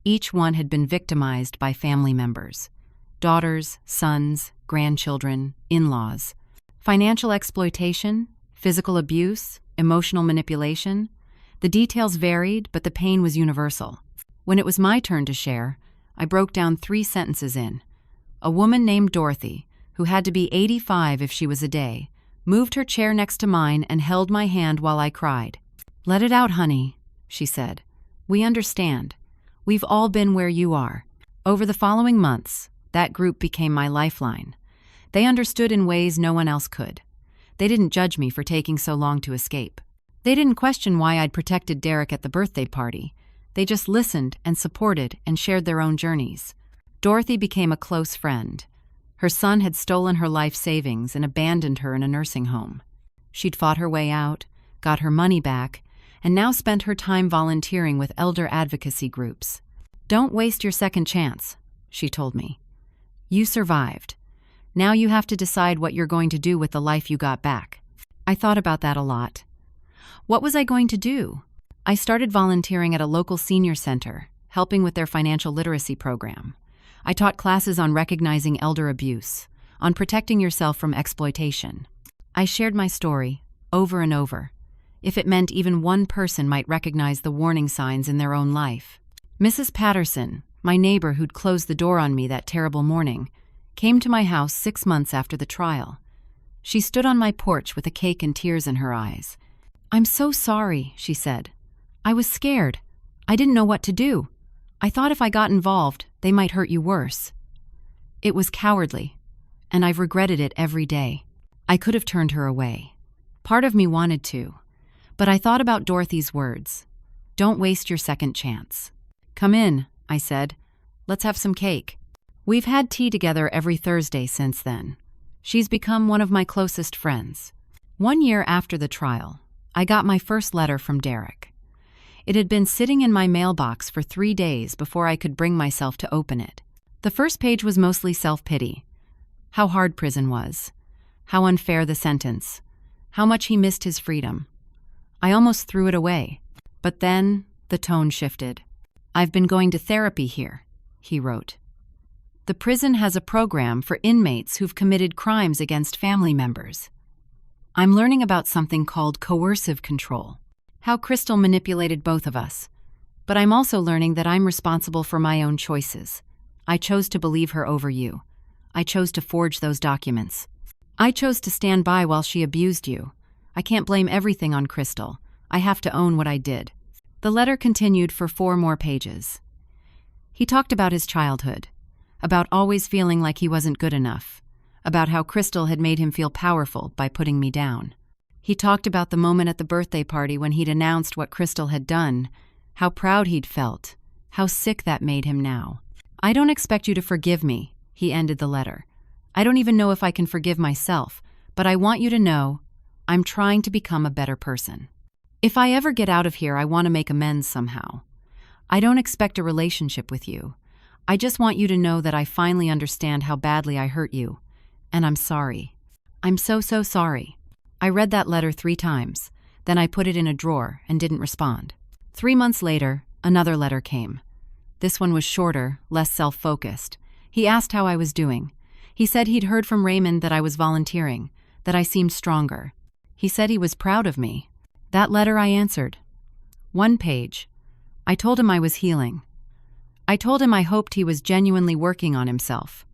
Each one had been victimized by family members. Daughters, sons, grandchildren, in-laws. Financial exploitation, physical abuse, emotional manipulation. The details varied, but the pain was universal. When it was my turn to share, I broke down 3 sentences in. A woman named Dorothy, who had to be 85 if she was a day, moved her chair next to mine and held my hand while I cried. "Let it out, honey," she said. "We understand. We've all been where you are." Over the following months, that group became my lifeline. They understood in ways no one else could. They didn't judge me for taking so long to escape. They didn't question why I'd protected Derek at the birthday party. They just listened and supported and shared their own journeys. Dorothy became a close friend. Her son had stolen her life savings and abandoned her in a nursing home. She'd fought her way out, got her money back, and now spent her time volunteering with elder advocacy groups. "Don't waste your second chance," she told me. "You survived. Now you have to decide what you're going to do with the life you got back." I thought about that a lot. What was I going to do? I started volunteering at a local senior center, helping with their financial literacy program. I taught classes on recognizing elder abuse, on protecting yourself from exploitation. I shared my story, over and over, if it meant even one person might recognize the warning signs in their own life. Mrs. Patterson, my neighbor who'd closed the door on me that terrible morning, came to my house 6 months after the trial. She stood on my porch with a cake and tears in her eyes. "I'm so sorry," she said. "I was scared. I didn't know what to do. I thought if I got involved, they might hurt you worse." It was cowardly, and I've regretted it every day. I could have turned her away. Part of me wanted to, but I thought about Dorothy's words. "Don't waste your second chance." "Come in," I said. "Let's have some cake." We've had tea together every Thursday since then. She's become one of my closest friends. 1 year after the trial, I got my first letter from Derek. It had been sitting in my mailbox for 3 days before I could bring myself to open it. The first page was mostly self-pity. How hard prison was. How unfair the sentence. How much he missed his freedom. I almost threw it away. But then the tone shifted. "I've been going to therapy here," he wrote. "The prison has a program for inmates who've committed crimes against family members. I'm learning about something called coercive control, how Crystal manipulated both of us. But I'm also learning that I'm responsible for my own choices. I chose to believe her over you. I chose to forge those documents. I chose to stand by while she abused you. I can't blame everything on Crystal. I have to own what I did." The letter continued for 4 more pages. He talked about his childhood, about always feeling like he wasn't good enough, about how Crystal had made him feel powerful by putting me down. He talked about the moment at the birthday party when he'd announced what Crystal had done, how proud he'd felt, how sick that made him now. "I don't expect you to forgive me," he ended the letter. "I don't even know if I can forgive myself, but I want you to know I'm trying to become a better person. If I ever get out of here, I want to make amends somehow. I don't expect a relationship with you. I just want you to know that I finally understand how badly I hurt you, and I'm sorry. I'm so sorry." I read that letter 3 times, then I put it in a drawer and didn't respond. 3 months later, another letter came. This one was shorter, less self-focused. He asked how I was doing. He said he'd heard from Raymond that I was volunteering, that I seemed stronger. He said he was proud of me. That letter I answered. 1 page. I told him I was healing. I told him I hoped he was genuinely working on himself.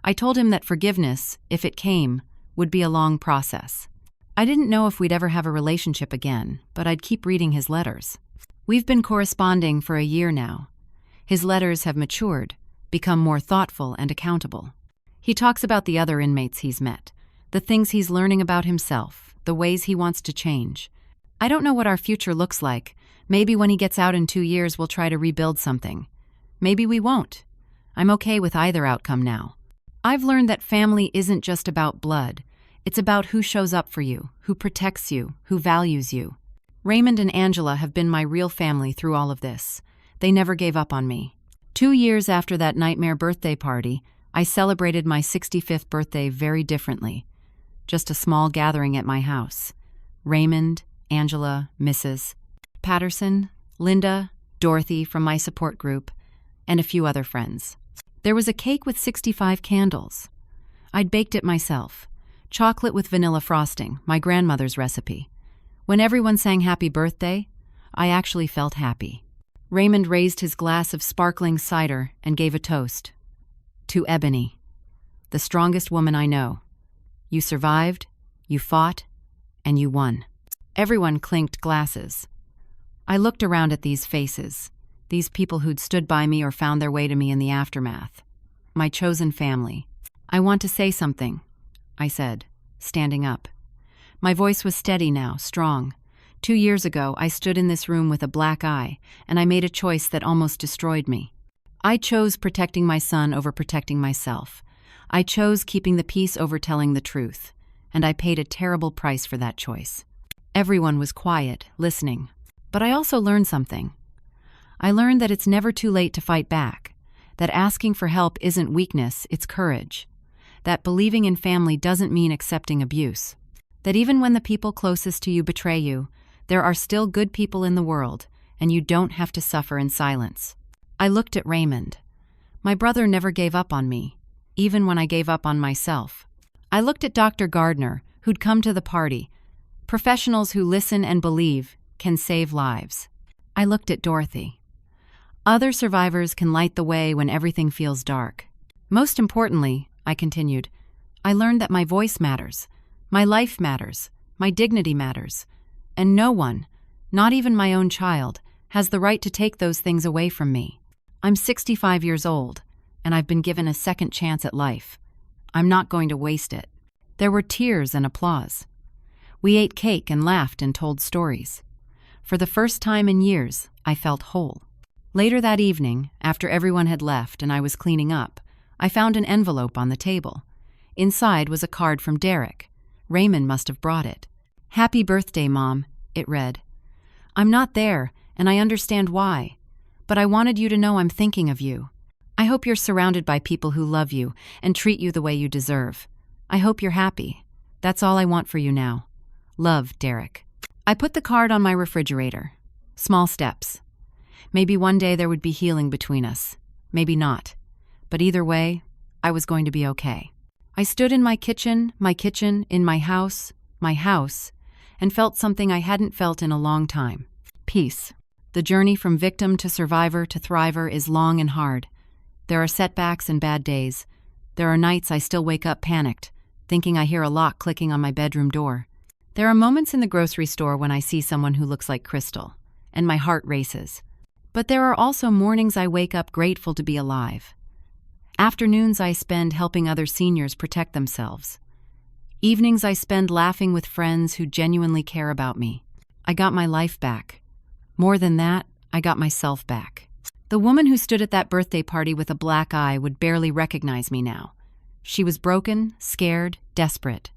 I told him that forgiveness, if it came, would be a long process. I didn't know if we'd ever have a relationship again, but I'd keep reading his letters. We've been corresponding for a year now. His letters have matured, become more thoughtful and accountable. He talks about the other inmates he's met, the things he's learning about himself, the ways he wants to change. I don't know what our future looks like. Maybe when he gets out in 2 years, we'll try to rebuild something. Maybe we won't. I'm okay with either outcome now. I've learned that family isn't just about blood. It's about who shows up for you, who protects you, who values you. Raymond and Angela have been my real family through all of this. They never gave up on me. 2 years after that nightmare birthday party, I celebrated my 65th birthday very differently. Just a small gathering at my house. Raymond, Angela, Mrs. Patterson, Linda, Dorothy from my support group, and a few other friends. There was a cake with 65 candles. I'd baked it myself. Chocolate with vanilla frosting, my grandmother's recipe. When everyone sang happy birthday, I actually felt happy. Raymond raised his glass of sparkling cider and gave a toast. To Ebony, the strongest woman I know. You survived, you fought, and you won. Everyone clinked glasses. I looked around at these faces, these people who'd stood by me or found their way to me in the aftermath. My chosen family. "I want to say something," I said, standing up. My voice was steady now, strong. 2 years ago, I stood in this room with a black eye, and I made a choice that almost destroyed me. I chose protecting my son over protecting myself. I chose keeping the peace over telling the truth, and I paid a terrible price for that choice. Everyone was quiet, listening. But I also learned something. I learned that it's never too late to fight back, that asking for help isn't weakness, it's courage, that believing in family doesn't mean accepting abuse, that even when the people closest to you betray you, there are still good people in the world, and you don't have to suffer in silence. I looked at Raymond. My brother never gave up on me, even when I gave up on myself. I looked at Dr. Gardner, who'd come to the party. Professionals who listen and believe can save lives. I looked at Dorothy. Other survivors can light the way when everything feels dark. Most importantly, I continued, I learned that my voice matters, my life matters, my dignity matters, and no one, not even my own child, has the right to take those things away from me. I'm 65 years old, and I've been given a second chance at life. I'm not going to waste it. There were tears and applause. We ate cake and laughed and told stories. For the first time in years, I felt whole. Later that evening, after everyone had left and I was cleaning up, I found an envelope on the table. Inside was a card from Derek. Raymond must have brought it. "Happy birthday, Mom," it read. "I'm not there, and I understand why, but I wanted you to know I'm thinking of you. I hope you're surrounded by people who love you and treat you the way you deserve. I hope you're happy. That's all I want for you now. Love, Derek. I put the card on my refrigerator. Small steps. Maybe one day there would be healing between us. Maybe not. But either way, I was going to be okay. I stood in my kitchen, in my house, and felt something I hadn't felt in a long time. Peace. The journey from victim to survivor to thriver is long and hard. There are setbacks and bad days. There are nights I still wake up panicked, thinking I hear a lock clicking on my bedroom door. There are moments in the grocery store when I see someone who looks like Crystal, and my heart races. But there are also mornings I wake up grateful to be alive. Afternoons I spend helping other seniors protect themselves. Evenings I spend laughing with friends who genuinely care about me. I got my life back. More than that, I got myself back. The woman who stood at that birthday party with a black eye would barely recognize me now. She was broken, scared, desperate.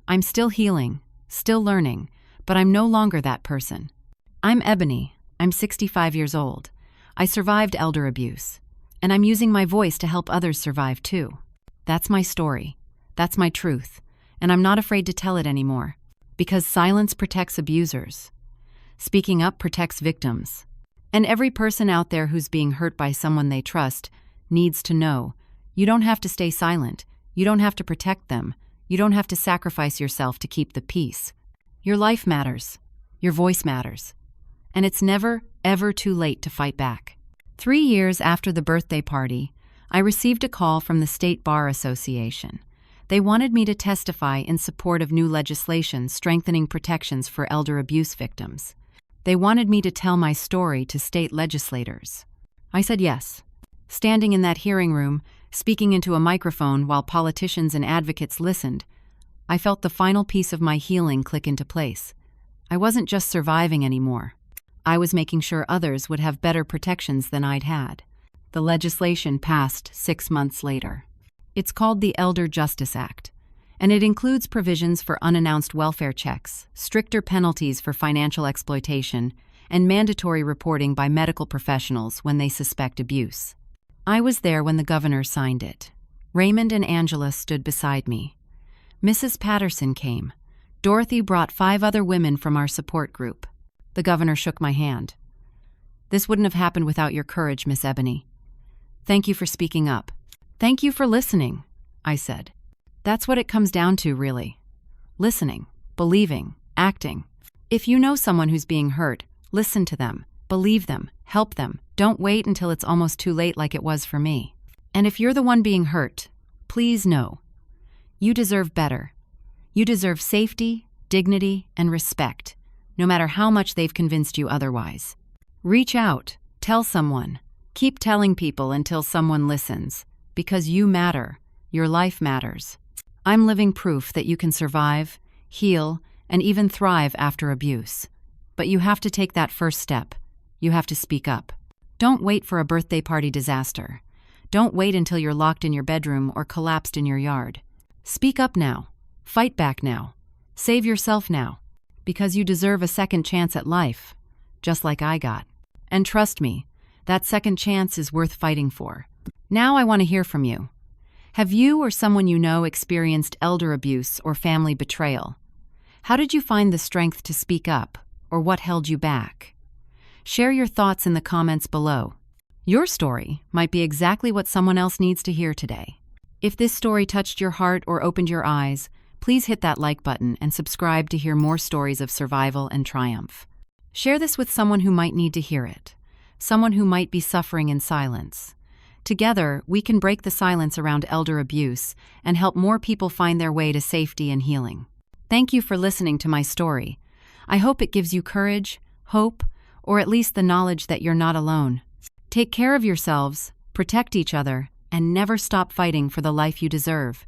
I'm still healing, still learning, but I'm no longer that person. I'm Ebony. I'm 65 years old. I survived elder abuse, and I'm using my voice to help others survive too. That's my story. That's my truth, and I'm not afraid to tell it anymore, because silence protects abusers. Speaking up protects victims. And every person out there who's being hurt by someone they trust needs to know, you don't have to stay silent. You don't have to protect them. You don't have to sacrifice yourself to keep the peace. Your life matters. Your voice matters. And it's never, ever too late to fight back. 3 years after the birthday party, I received a call from the State Bar Association. They wanted me to testify in support of new legislation strengthening protections for elder abuse victims. They wanted me to tell my story to state legislators. I said yes. Standing in that hearing room, speaking into a microphone while politicians and advocates listened, I felt the final piece of my healing click into place. I wasn't just surviving anymore. I was making sure others would have better protections than I'd had. The legislation passed 6 months later. It's called the Elder Justice Act, and it includes provisions for unannounced welfare checks, stricter penalties for financial exploitation, and mandatory reporting by medical professionals when they suspect abuse. I was there when the governor signed it. Raymond and Angela stood beside me. Mrs. Patterson came. Dorothy brought 5 other women from our support group. The governor shook my hand. This wouldn't have happened without your courage, Miss Ebony. Thank you for speaking up. Thank you for listening, I said. That's what it comes down to, really. Listening, believing, acting. If you know someone who's being hurt, listen to them, believe them, help them. Don't wait until it's almost too late like it was for me. And if you're the one being hurt, please know, you deserve better. You deserve safety, dignity, and respect, no matter how much they've convinced you otherwise. Reach out, tell someone, keep telling people until someone listens, because you matter, your life matters. I'm living proof that you can survive, heal, and even thrive after abuse. But you have to take that first step. You have to speak up. Don't wait for a birthday party disaster. Don't wait until you're locked in your bedroom or collapsed in your yard. Speak up now. Fight back now. Save yourself now. Because you deserve a second chance at life, just like I got. And trust me, that second chance is worth fighting for. Now I want to hear from you. Have you or someone you know experienced elder abuse or family betrayal? How did you find the strength to speak up, or what held you back? Share your thoughts in the comments below. Your story might be exactly what someone else needs to hear today. If this story touched your heart or opened your eyes, please hit that like button and subscribe to hear more stories of survival and triumph. Share this with someone who might need to hear it, someone who might be suffering in silence. Together, we can break the silence around elder abuse and help more people find their way to safety and healing. Thank you for listening to my story. I hope it gives you courage, hope, or at least the knowledge that you're not alone. Take care of yourselves, protect each other, and never stop fighting for the life you deserve.